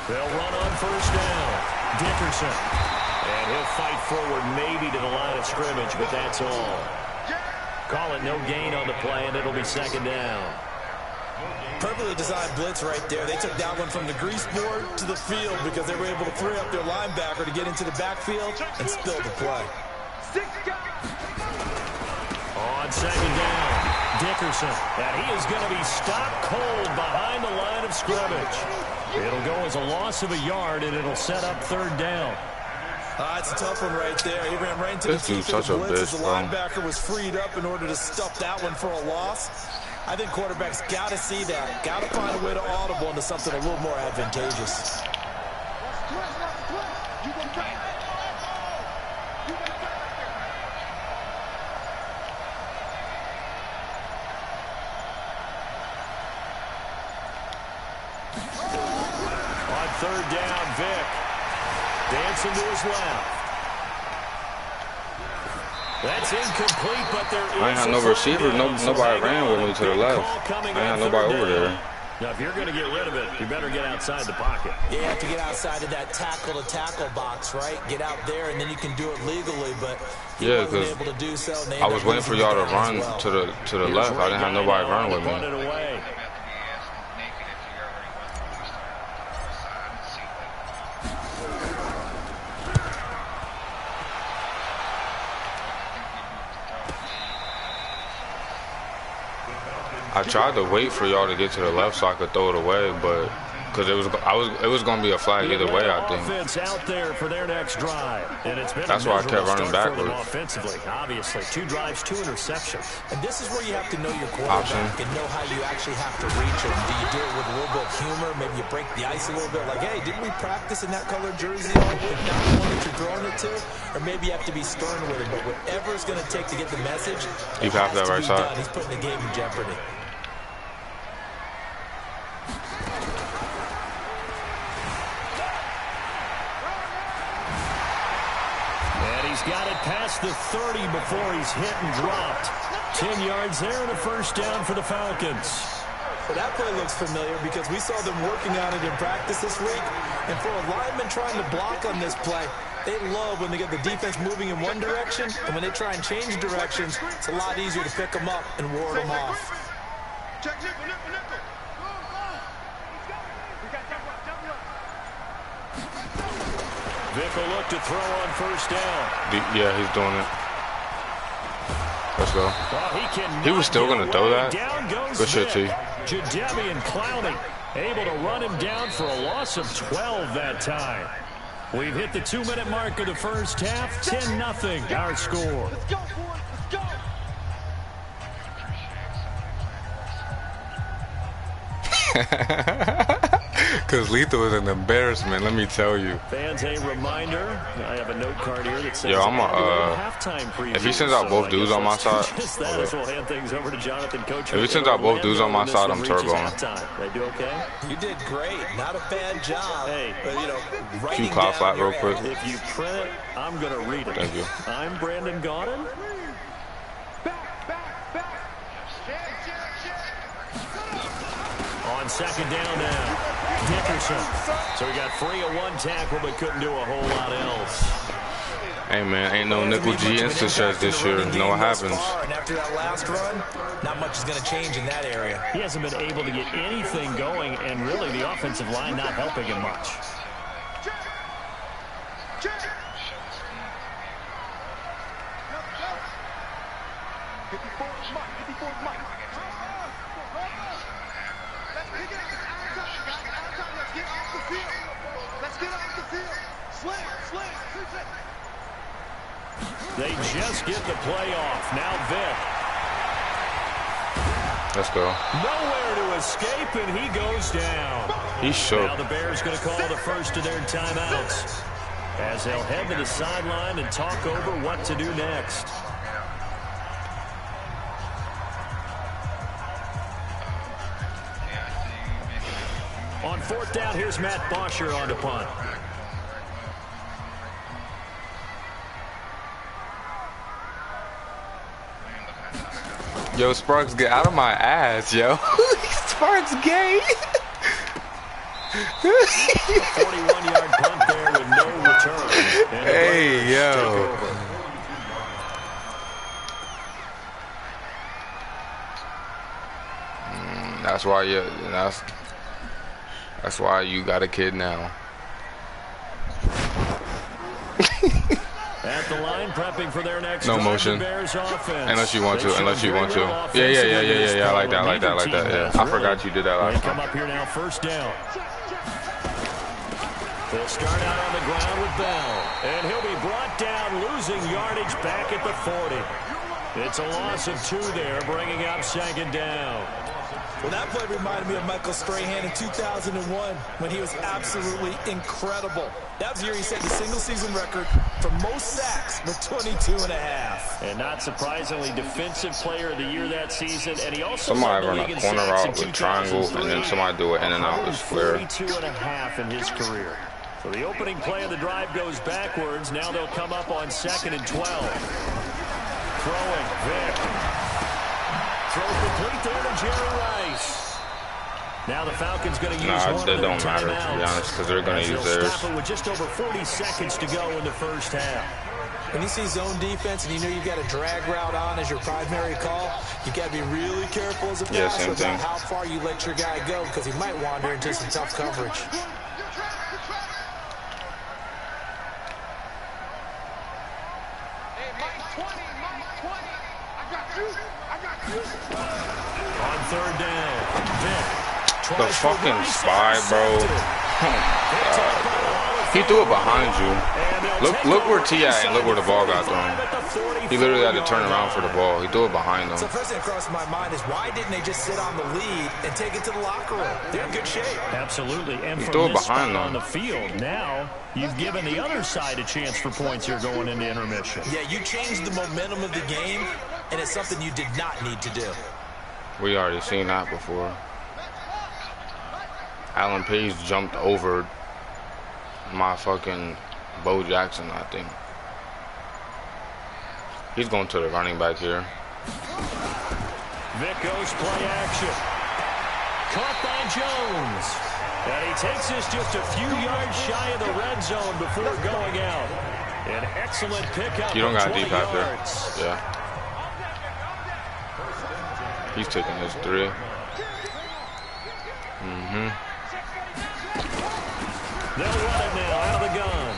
They'll run on 1st down. Dickerson. And he'll fight forward maybe to the line of scrimmage, but that's all. Call it no gain on the play, and it'll be 2nd down. Perfectly designed blitz right there. They took that one from the grease board to the field because they were able to free up their linebacker to get into the backfield and spill the play. On 2nd down, Dickerson. And he is going to be stopped cold behind the line of scrimmage. It'll go as a loss of a yard, and it'll set up 3rd down. It's a tough one right there. He ran right into the teeth of the blitz as the linebacker was freed up in order to stuff that one for a loss. I think quarterbacks got to see that. Got to find a way to audible into something a little more advantageous. On 3rd down, Vick. Dancing to his left. That's incomplete, but there is I ain't had no receiver. Nobody ran with me to the left. I ain't had nobody over there. Now, if you're going to get rid of it, you better get outside the pocket. You have to get outside of that tackle-to-tackle box, right? Get out there, and then you can do it legally, but he wasn't able to do so. I was waiting for y'all to run to the left. I didn't have nobody run with me. I tried to wait for y'all to get to the left so I could throw it away, but because it was gonna be a flag either way, I think. Offense out there for their next drive, and it's been That's why I kept running backwards. Offensively, obviously, 2 drives, 2 interceptions. And this is where you have to know your quarterback and know how you actually have to reach him. Do you do it with a little bit of humor? Maybe you break the ice a little bit, like, hey, didn't we practice in that colored jersey all week? Not the one that you're throwing it to, or maybe you have to be stern with him. But whatever it's going to take to get the message, You have that right side. He's putting the game in jeopardy. He's got it past the 30 before he's hit and dropped. 10 yards there and a first down for the Falcons. Well, that play looks familiar because we saw them working on it in practice this week. And for a lineman trying to block on this play, they love when they get the defense moving in one direction. And when they try and change directions, it's a lot easier to pick them up and ward them off. Check nickel, nickel, nickel. Vic will look to throw on first down. Yeah, he's doing it. Let's go. Well, he was still going to throw that. Good shit, T. Jadeveon Clowney able to run him down for a loss of 12 that time. We've hit the 2-minute mark of the first half. 10-0 our score. Let's go, boys. Let's go. Because Lethal is an embarrassment, let me tell you. Fans, a reminder. I have a note card here that says Yo, I'm halftime preview. If he sends out both dudes on my side, we'll hand things over to Jonathan Coach. If he sends out both dudes on my side, I'm turboing. They do okay? You did great. Not a bad job. Hey, but, you know, Q cloud flat real quick. If you print it, I'm going to read it. Thank you. I'm Brandon Gaudin. On second down now, Dickerson. So we got 3 of 1 tackle, but couldn't do a whole lot else. Hey man, ain't no nickel G insta sets this year. Know what happens. And after that last run, not much is going to change in that area. He hasn't been able to get anything going, and really the offensive line not helping him much. They just get the play off. Now Vic. Let's go. Nowhere to escape, and he goes down. He shook. Now the Bears going to call the first of their timeouts as they'll head to the sideline and talk over what to do next. On 4th down, here's Matt Bosher on to punt. Yo, Sparks, get out of my ass, yo. Sparks gay. A 41-yard punt there with no return. Hey, yo. That's why you. That's why you got a kid now. At the line, prepping for their next no motion. Unless you want to. Unless you want to. Yeah. I like that. Yeah. I forgot you did that last time. Come up here now, first down. They'll start out on the ground with Bell, and he'll be brought down, losing yardage back at the 40. It's a loss of 2 there, bringing up second down. Well, that play reminded me of Michael Strahan in 2001 when he was absolutely incredible. That was the year he set the single-season record for most sacks with 22 and a half. And not surprisingly, defensive player of the year that season. And he also somebody run a corner route with triangle, and then somebody do an in and out with square. 42 and a half in his career. So the opening play of the drive goes backwards. Now they'll come up on 2nd and 12. Throwing, Vic. Throw complete there to Jerry Rice. Now the Falcons going to use one of their don't matter, to be honest, because they're going to use theirs. Stop it with just over 40 seconds to go in the first half. When you see zone defense and you know you've got a drag route on as your primary call, you've got to be really careful as a passer about how far you let your guy go, because he might wander into some tough coverage. On third down. Vic The fucking spy, bro. He threw it behind you. Look where T at and look where the ball got thrown. He literally had to turn around for the ball. He threw it behind him. So first thing that crossed my mind is why didn't they just sit on the lead and take it to the locker room? They're in good shape. Absolutely. And He from threw it this behind spot on them. the field, now you've given the other side a chance for points here going into intermission. Yeah, you changed the momentum of the game, and it's something you did not need to do. We already seen that before. Alan Page jumped over my fucking Bo Jackson, I think. He's going to the running back here. Vic goes play action. Caught by Jones. And he takes this just a few yards shy of the red zone before going out. An excellent pickup. You don't got a 20 deep pass yards. there. Yeah. He's taking his 3. They'll run it now out of the gun.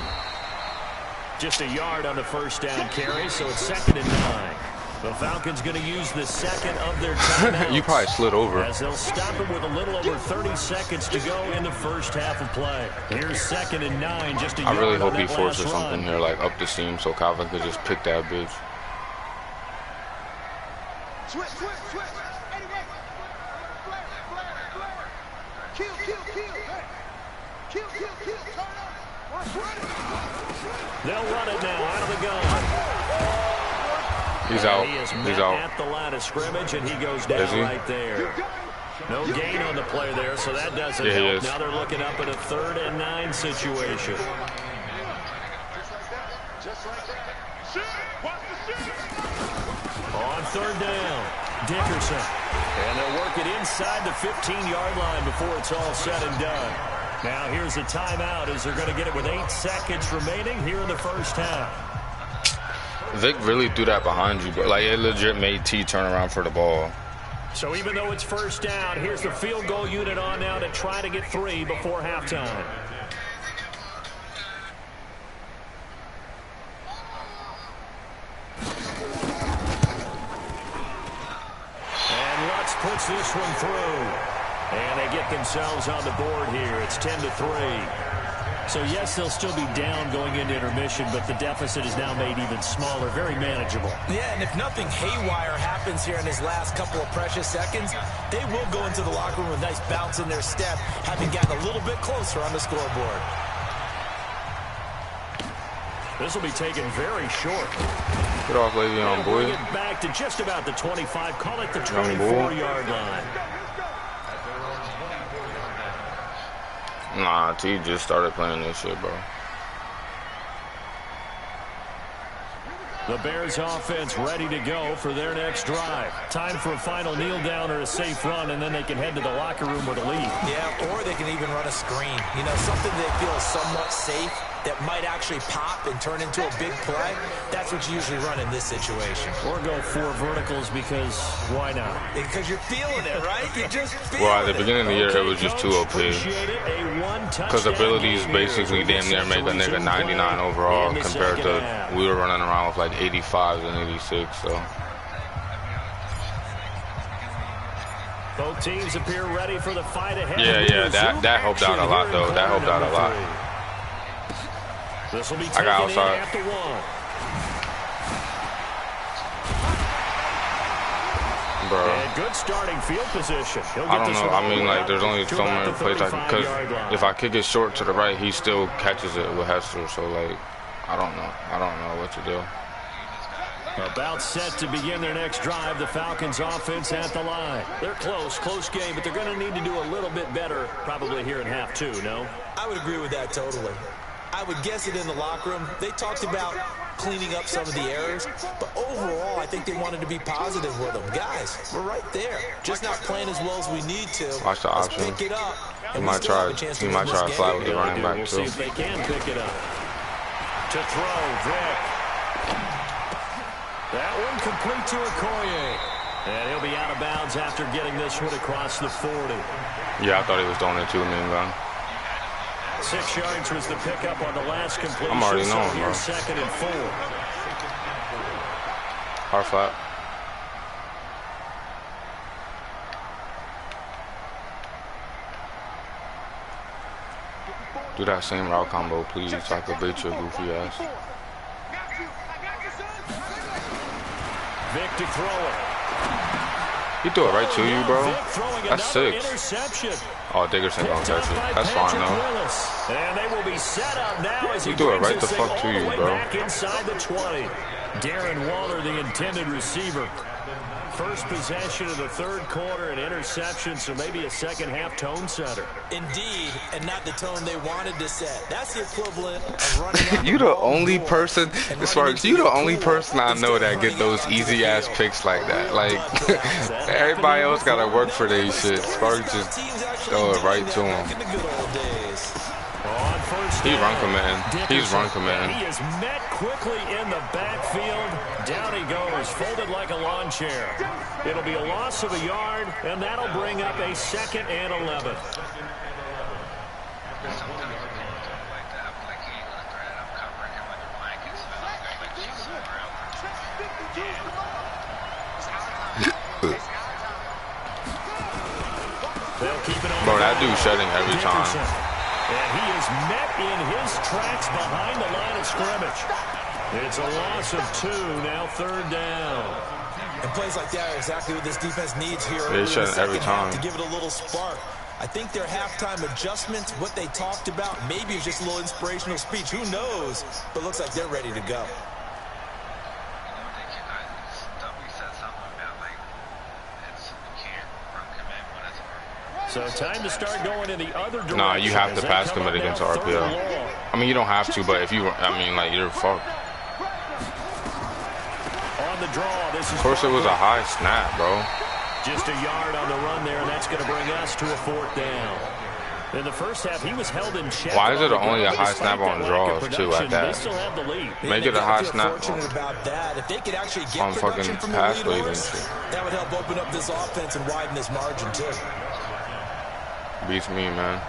Just a yard on the first down carry, so it's 2nd and 9. The Falcons going to use the second of their timeouts. You probably slid over. As they'll stop it with a little over 30 seconds to go in the first half of play. Here's 2nd and 9, just a I yard really on hope he that forces last something run. here, like up the seam, so Calvin could just pick that bitch. Switch. Anyway. Flare. Kill. Turn up. Watch right. They'll run it now out of the gun. He's And out. He is He's met out. at the line of scrimmage, and he goes Is down he? right there. No gain on the play there, so that doesn't Yeah, he help. is. Now they're looking up at a 3rd and 9 situation. On 3rd down, Dickerson. And they'll work it inside the 15-yard line before it's all said and done. Now here's a timeout as they're going to get it with 8 seconds remaining here in the first half. Vic really threw that behind you, but like it legit made T turn around for the ball. So even though it's first down, here's the field goal unit on now to try to get 3 before halftime. And Lutz puts this one through. And they get themselves on the board here. It's 10-3. So, yes, they'll still be down going into intermission, but the deficit is now made even smaller, very manageable. Yeah, and if nothing haywire happens here in his last couple of precious seconds, they will go into the locker room with a nice bounce in their step, having gotten a little bit closer on the scoreboard. This will be taken very short. Get off, Le'Veon, boy. Bring it back to just about the 25. Call it the Young bull. 24-yard line. Nah, T just started playing this shit, bro. The Bears offense ready to go for their next drive. Time for a final kneel down or a safe run, and then they can head to the locker room with a lead. Yeah, or they can even run a screen. You know, something they feel is somewhat safe that might actually pop and turn into a big play. That's what you usually run in this situation. Or go 4 verticals because why not? Because you're feeling it, right? You just feel Well, at the it. beginning of the year, it was just too OP. Appreciate it. A Because abilities basically damn near make a nigga 99 overall compared to we were running around with like 85s and 86, so. Both teams appear ready for the fight ahead. Yeah, that helped out a lot, though. That helped out a lot. This will be I got taken in outside. after 1. Bro, And good starting field position. He'll I get don't this know. one I mean, like, there's only to so about many the places I can, because 35-yard line. if I kick it short to the right, he still catches it with Hester, so, like, I don't know what to do. About set to begin their next drive. The Falcons offense at the line. They're close game, but they're going to need to do a little bit better probably here in half 2, no? I would agree with that totally. I would guess it in the locker room. They talked about cleaning up some of the errors, but overall, I think they wanted to be positive with them. Guys, we're right there. Just not playing as well as we need to. Watch the Let's option. pick it up. He and we might still have try. a chance He to might win try this to fly game. with the running back We'll see too. if they can pick it up. To throw, Vic. That one complete to Okoye. And he'll be out of bounds after getting this one across the 40. Yeah, I thought he was throwing it too, man, gun. 6 yards was the pickup on the last completion. I'm already knowing, so bro. here's 2nd and 4. Hard flat. Do that same route combo, please, so I could bait your goofy ass. Vic to throw it. He threw it right to you, bro. Vic throwing That's another 6. interception. Oh, Dickerson gonna catch it. That's fine, though. And they will be set up now as he threw it brings right the this fuck thing to all you, the way bro. back inside the 20. Darren Waller, the intended receiver. First possession of the third quarter, an interception, so maybe a second-half tone setter. Indeed, and not the tone they wanted to set. That's the equivalent of running. You the only person, Sparks, you the only person I know that get those easy-ass picks like that. Like, everybody else gotta work for their shit. Sparks just throw it right to him. He's run committing. He's run committing. He is met quickly in the backfield. Down he goes, folded like a lawn chair. It'll be a loss of a yard, and that'll bring up a 2nd and 11. Bro, that dude's shedding every time. And he is met in his tracks behind the line of scrimmage. It's a loss of 2, now 3rd down. And plays like that are exactly what this defense needs here. They're shedding every time. To give it a little spark. I think their halftime adjustments, what they talked about, maybe it's just a little inspirational speech. Who knows? But looks like they're ready to go. So time to start going in the other direction. Nah, you have to pass commit against RPO. I mean, you don't have to, but if you, I mean, like, you're fucked. On the draw, this is of course, it was a high snap, bro. Just a yard on the run there, and that's going to bring us to a 4th down. In the first half, he was held in check. Why is it only a high snap on draws, too, at that? They still have the lead. Make it a high snap about that. If they could actually get on fucking pass lead and shit. That would help open up this offense and widen this margin, too. Beats me, man.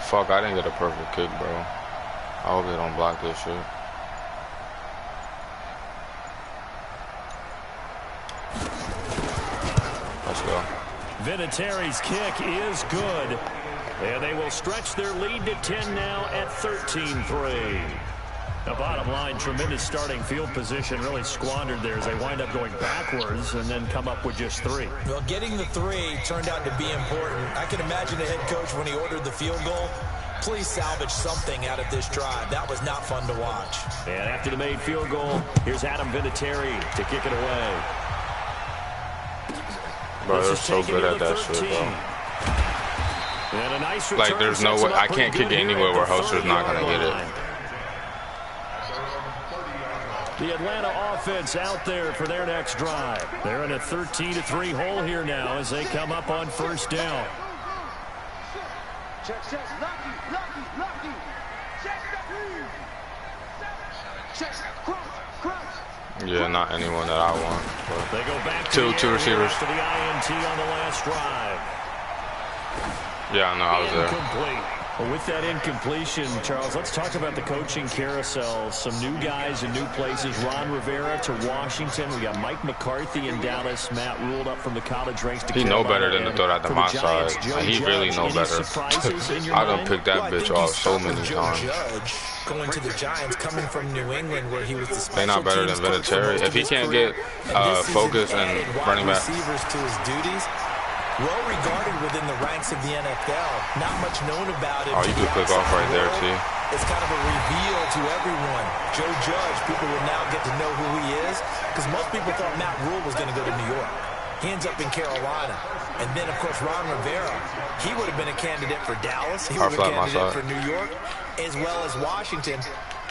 Fuck, I didn't get a perfect kick, bro. I hope they don't block this shit. Let's go. Vinatieri's kick is good. And they will stretch their lead to 10 now at 13-3. The bottom line, tremendous starting field position, really squandered there as they wind up going backwards and then come up with just 3. Well, getting the 3 turned out to be important. I can imagine the head coach when he ordered the field goal. Please salvage something out of this drive. That was not fun to watch. And after the made field goal, here's Adam Vinatieri to kick it away. Bro, they're so good at that shit, bro. And a nice like, there's no way. I can't kick anywhere where Hoster's not going to get it. The Atlanta offense out there for their next drive. They're in a 13-3 hole here now as they come up on 1st down. Check, lucky. Check, cross. Yeah, not anyone that I want. But they go back two receivers. To the INT on the last drive. Yeah, I know, I was there. Incomplete. Well, with that incompletion, Charles, let's talk about the coaching carousel. Some new guys in new places. Ron Rivera to Washington. We got Mike McCarthy in Dallas. Matt ruled up from the college ranks to He know better than to throw that to my side. He really know better. I done picked that bitch off so many times. Going to the Giants, coming from New England, where he was the special They not better than Vinatieri. If he can't get focus and running back. Receivers to his duties. Well regarded within the ranks of the NFL. Not much known about it. Oh, you could click off right there, too. It's kind of a reveal to everyone. Joe Judge, people will now get to know who he is, because most people thought Matt Rule was going to go to New York. He ends up in Carolina. And then, of course, Ron Rivera, he would have been a candidate for Dallas. He would have been a candidate for New York, as well as Washington.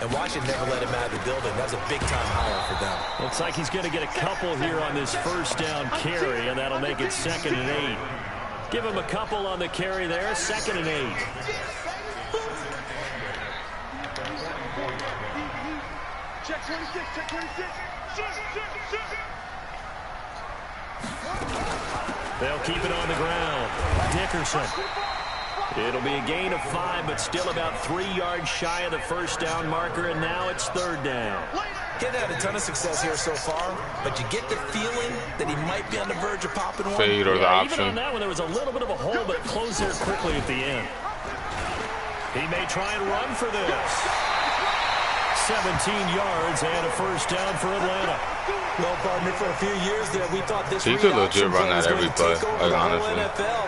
And Washington never let him out of the building. That was a big-time hire for them. Looks like he's going to get a couple here on this 1st down carry, and that'll make it 2nd and 8. Give him a couple on the carry there, 2nd and 8. Check 26. They'll keep it on the ground. Dickerson. It'll be a gain of 5, but still about 3 yards shy of the 1st down marker, and now it's 3rd down. He hasn't had a ton of success here so far, but you get the feeling that he might be on the verge of popping one. Fade or the option. Even on that one, there was a little bit of a hole, but it closed there quickly at the end. He may try and run for this. 17 yards and a first down for Atlanta. Well, partner, for a few years there, we thought this He could legit run that every play, like, honestly.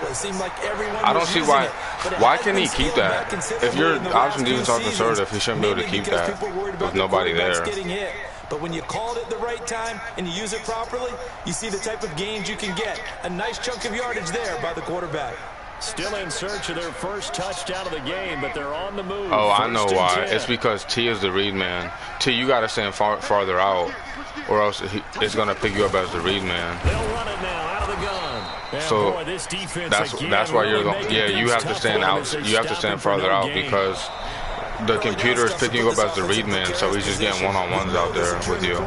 It seemed like everyone I don't was see using why. it, but it Why has can't been he keep scaled that? back considerably If your in the option last few defense are seasons, conservative, he shouldn't be able to maybe keep because that people worried about with their nobody quarterbacks there. getting hit. But when you call it at the right time and you use it properly, you see the type of gains you can get. A nice chunk of yardage there by the quarterback. Still in search of their first touchdown of the game, but they're on the move. Oh, I know First and why. 10. It's because T is the read man. T, you got to stand farther out, or else it's going to pick you up as the read man. They'll run it now out of the gun. And So boy, this defense that's why you're really going. making Yeah, you things have to tough stand for them out. as they You have to stop stand him for farther no out gain. because the computer is picking you up as the read man, so he's just getting one-on-ones out there with you.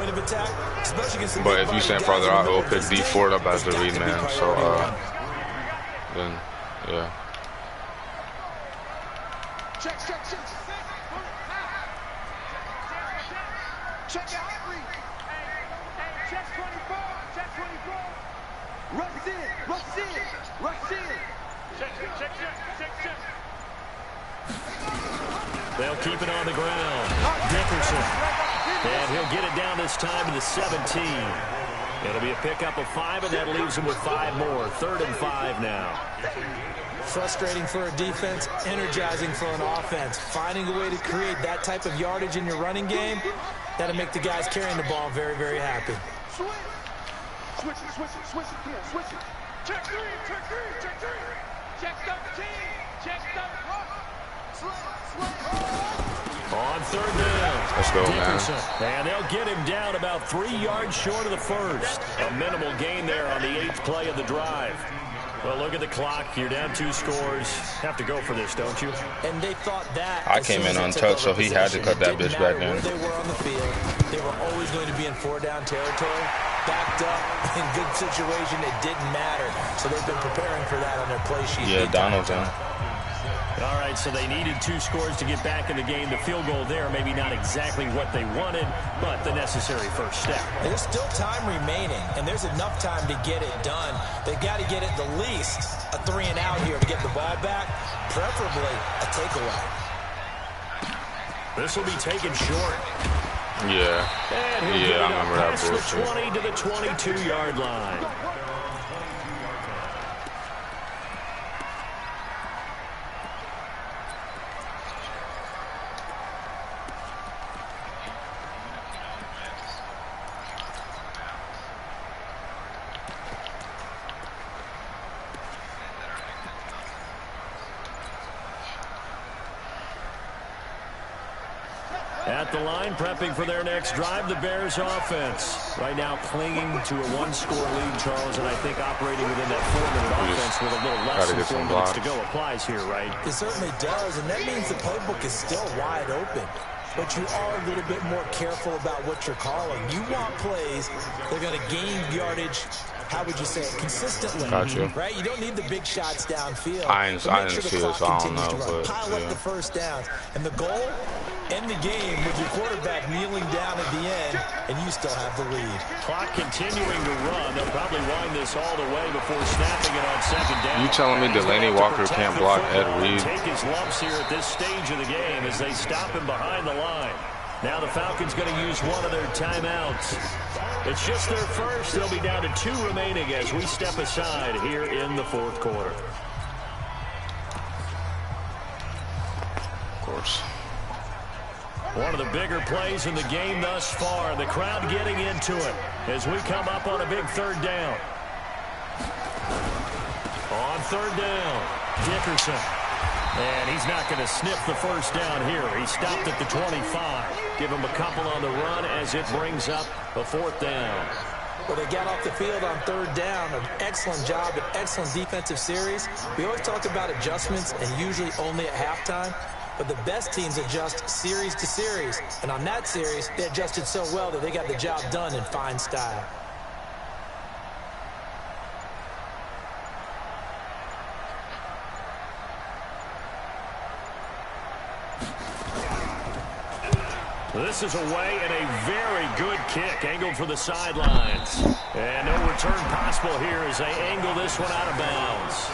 But if you stand farther out, it will pick D Ford up as the read man. So then, yeah. Check, check, check. Check out. Check 24. Check 24. Rush in. Rush in. Rush in. Check, check, check, check, check. They'll keep it on the ground. Dickerson. And he'll get it down this time to the 17. It'll be a pickup of 5, and that leaves him with 5 more. 3rd and 5 now. Frustrating for a defense, energizing for an offense. Finding a way to create that type of yardage in your running game, that'll make the guys carrying the ball very, very happy. Switch it, switch it, switch it, yeah, switch it. Check 3, check 3, check 3. Check 13, check 13. On 3rd down. Let's go, man. Dickerson. And they'll get him down about 3 yards short of the first. A minimal gain there on the 8th play of the drive. Well, look at the clock. You're down 2 scores. Have to go for this, don't you? And they thought that. I came in untouched, so he had to cut that bitch back in. They were on the field. They were always going to be in 4-down territory. Backed up in good situation. It didn't matter. So they've been preparing for that on their play sheet. Yeah, Donald's in. All right, so they needed 2 scores to get back in the game. The field goal there, maybe not exactly what they wanted, but the necessary first step. There's still time remaining, and there's enough time to get it done. They've got to get at the least a 3 and out here to get the ball back, preferably a takeaway. This will be taken short. Yeah. And he'll get Yeah, it I up remember that past the bullshit. 20 to the 22-yard line. At the line, prepping for their next drive, the Bears offense. Right now clinging to a 1-score lead, Charles, and I think operating within that 4-minute offense with a little less than 4 minutes to go applies here, right? It certainly does, and that means the playbook is still wide open. But you are a little bit more careful about what you're calling. You want plays that are going to gain yardage, how would you say it, consistently. Gotcha. Right? You don't need the big shots downfield. I didn't But make see the this, clock I don't continues know, to run. but, Pile up yeah. the first downs. And the goal, end the game with your quarterback kneeling down at the end, and you still have the lead. Clock continuing to run. They'll probably wind this all the way before snapping it on 2nd down. You telling me Delaney Walker can't block Ed Reed? Take his lumps here at this stage of the game as they stop him behind the line. Now the Falcons going to use one of their timeouts. It's just their first. They'll be down to 2 remaining as we step aside here in the 4th quarter. Of course. One of the bigger plays in the game thus far. The crowd getting into it as we come up on a big 3rd down. On 3rd down, Dickerson. And he's not going to sniff the first down here. He stopped at the 25. Give him a couple on the run as it brings up a 4th down. Well, they got off the field on 3rd down. An excellent job, an excellent defensive series. We always talk about adjustments and usually only at halftime. But the best teams adjust series to series. And on that series, they adjusted so well that they got the job done in fine style. This is away and a very good kick angled for the sidelines. And no return possible here as they angle this one out of bounds.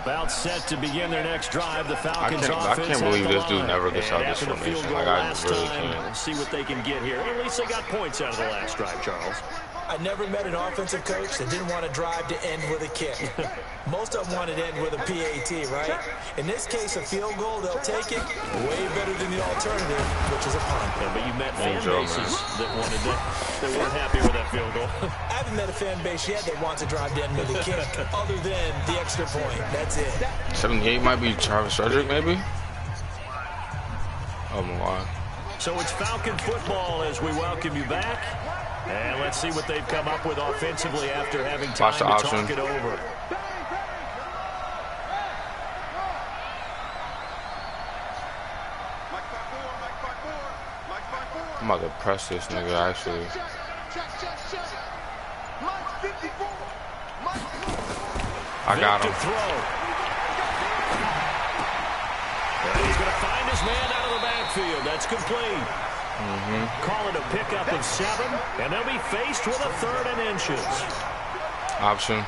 About set to begin their next drive. The Falcons I can't believe this dude never gets out of this formation. Like, I really can't. See what they can get here. At least they got points out of the last drive, Charles. I never met an offensive coach that didn't want to drive to end with a kick. Most of them wanted to end with a PAT, right? In this case, a field goal, they'll take it way better than the alternative, which is a punt. Yeah, but you met fan bases that wanted that weren't happy with that field goal. I haven't met a fan base yet that wants to drive to end with a kick, other than the extra point. That's it. 78 might be Travis Frederick, maybe? Oh, my God. So it's Falcon football as we welcome you back. And let's see what they've come up with offensively after having time to talk it over. I'm about to press this nigga, actually. I got him. And he's going to find his man out of the backfield. That's complete. Call it a pickup of 7, and they'll be faced with a 3rd and inches. Option.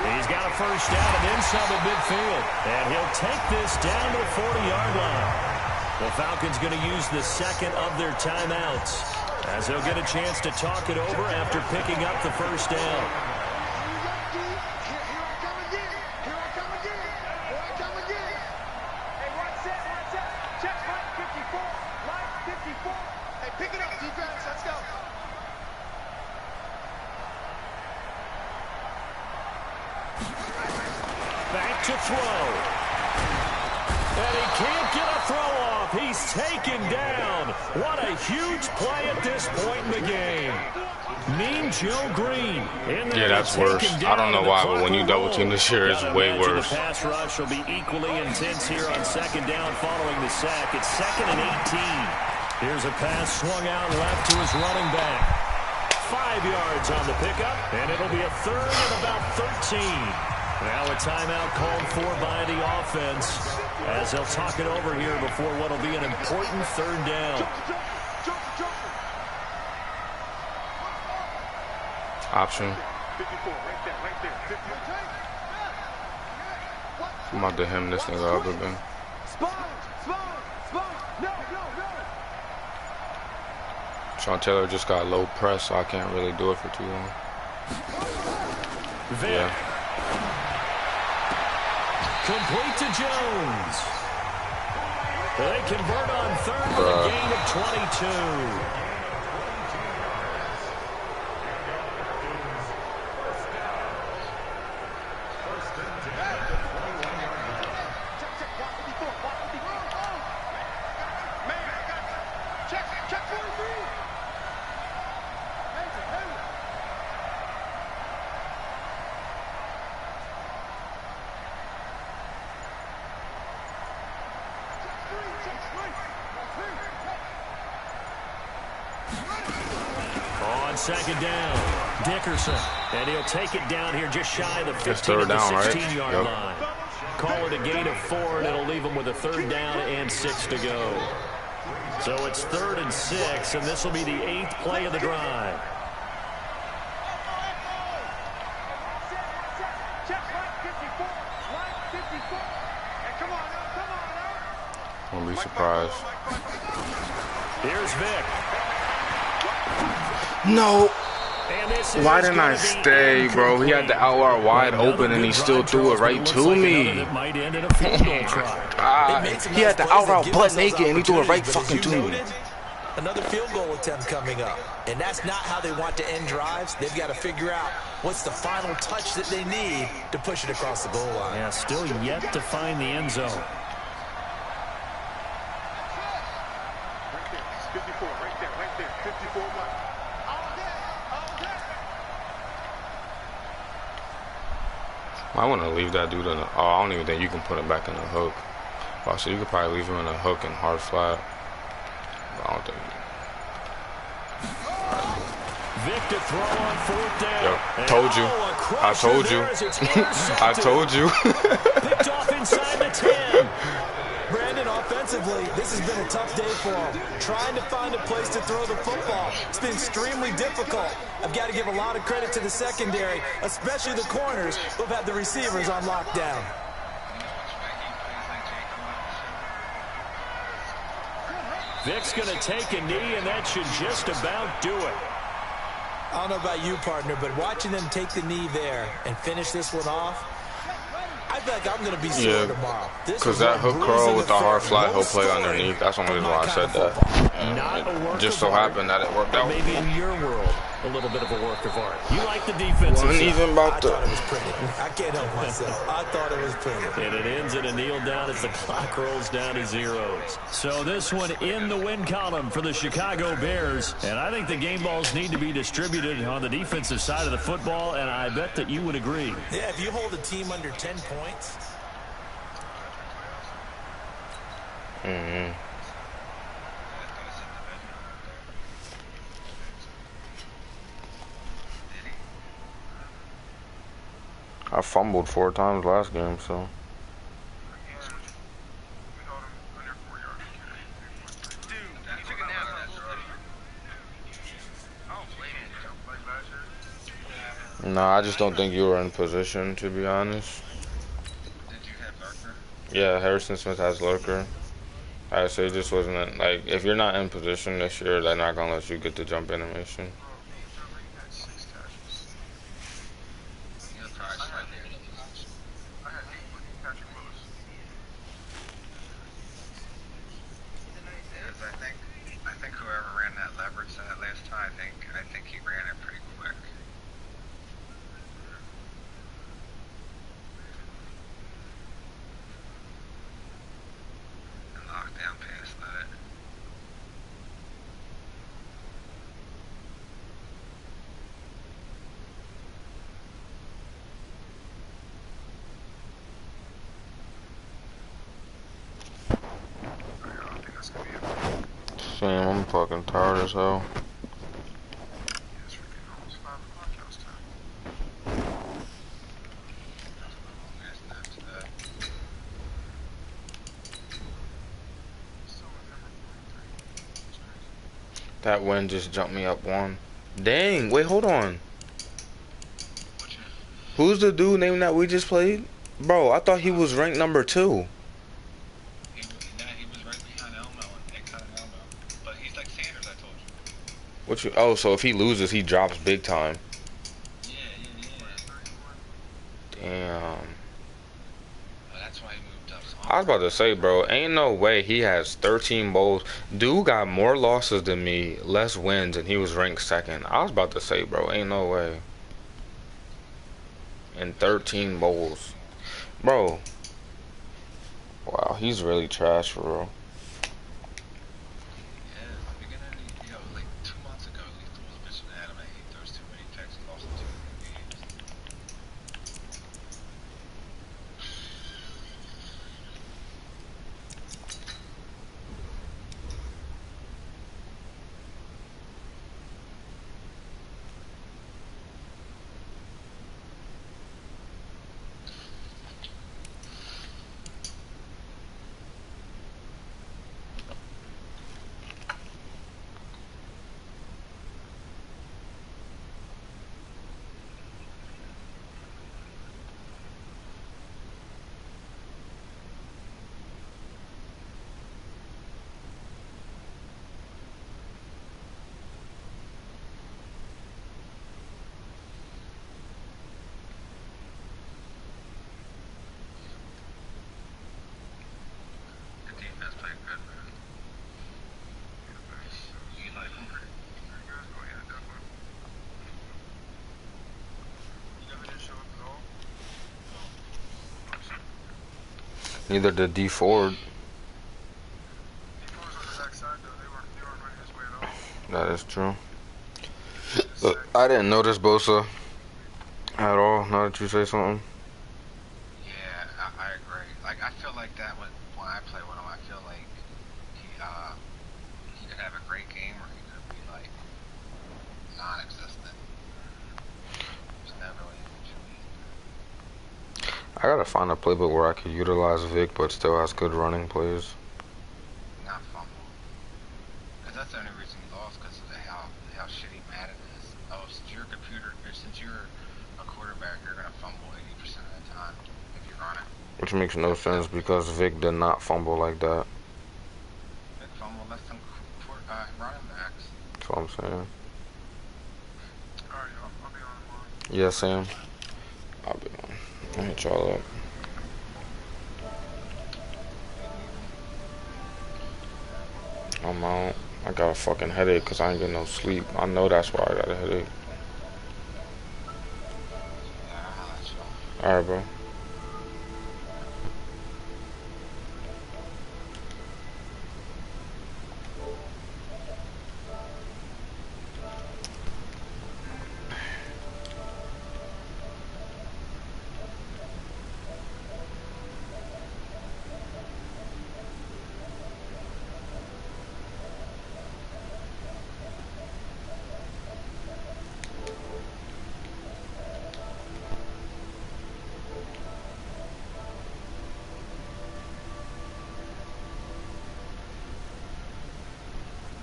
He's got a first down and inside the midfield. And he'll take this down to the 40-yard line. The Falcons going to use the second of their timeouts as they'll get a chance to talk it over after picking up the first down. Back to throw. And he can't get a throw off. He's taken down. What a huge play at this point in the game. Mean Joe Green. Yeah, that's worse. I don't know why, but when you double team this year, it's way worse. The pass rush will be equally intense here on second down following the sack. It's 2nd and 18. Here's a pass swung out left to his running back. 5 yards on the pickup, and it'll be a 3rd and about 13. Now a timeout called for by the offense as they'll talk it over here before what will be an important 3rd down. Option. I'm about to hem this nigga up again. Sean Taylor just got low press, so I can't really do it for too long. Yeah. Complete to Jones. They convert on 3rd with a gain of 22. Second down, Dickerson, and he'll take it down here just shy of the 15 of the 16-yard line. Call it a gain of 4, and it'll leave them with a 3rd down and 6 to go. So it's 3rd and 6, and this will be the 8th play of the drive. Won't be surprised. Here's Vic. No. Why didn't I stay, bro? He had the outlet wide open, and he still threw it right to me. Oh, my God. He had the outlet butt naked, and he threw it right fucking to me. Another field goal attempt coming up. And that's not how they want to end drives. They've got to figure out what's the final touch that they need to push it across the goal line. Yeah, still yet to find the end zone. I want to leave that dude in the... Oh, I don't even think you can put him back in the hook. Oh, so you could probably leave him in the hook and hard flat. I don't think. Vic to throw on 4th down. Yep. Told you. I told you. I told you. Picked off inside the 10. Brandon, offensively, this has been a tough day for him. Trying to find a place to throw the football. It's been extremely difficult. I've got to give a lot of credit to the secondary, especially the corners who've had the receivers on lockdown. Vic's going to take a knee, and that should just about do it. I don't know about you, partner, but watching them take the knee there and finish this one off, I feel like I'm going to be sore tomorrow. Because that hook curl with the hard flat, he'll play underneath. That's the only reason why I said that. And it just so happened that it worked out. Maybe in your world, a little bit of a work of art. You like the defensive Wasn't even about I thought it was pretty. I can't help myself. I thought it was pretty. And it ends in a kneel down as the clock rolls down to zeros. So this one in the win column for the Chicago Bears. And I think the game balls need to be distributed on the defensive side of the football, and I bet that you would agree. Yeah, if you hold a team under 10 points. I fumbled 4 times last game, so. No, I just don't think you were in position, to be honest. Did you have Lurker? Yeah, Harrison Smith has Lurker. I say just wasn't like, if you're not in position this year, they're not gonna let you get the jump animation. I think whoever ran that leverage that last time, I think he ran it pretty quick. And lockdown pass that. Damn, I'm fucking tired as hell. That win just jumped me up 1. Dang, wait, hold on. Who's the dude named that we just played? Bro, I thought he was ranked number 2. He was right behind Elmo and cut Elmo. But he's like Sanders, I told you. What you? Oh, so if he loses, he drops big time. Yeah. Damn. Well, that's why he moved up. So I was about to say, bro, ain't no way he has 13 bowls. Dude got more losses than me, less wins, and he was ranked 2nd. I was about to say, bro, ain't no way. And 13 bowls. Bro. Wow, he's really trash for real. Yeah, beginning of the, like 2 months ago, he was bitching at him. There was too many picks. He lost 2 games. Neither did D Ford. That is true. I didn't notice Bosa at all. Now that you say something. Yeah, I agree. Like I feel like that when I play with him, I feel like he could have a great game or he could be like non-existent. There's never really in between. I gotta find a playbook where I can utilize Vic but still has good running plays. Not fumble. Because that's the only reason you lost, because of how shitty Madden is. Oh, since you're a computer, or since you're a quarterback, you're going to fumble 80% of the time if you run it. Which makes no sense because Vic did not fumble like that. Vic fumble less than running backs. That's what I'm saying. Alright, I'll be on tomorrow. Yeah, Sam. I'll be on. I'll hit y'all up. I'm out. I got a fucking headache because I ain't getting no sleep. I know that's why I got a headache. Yeah, I'll let you off. Alright, bro.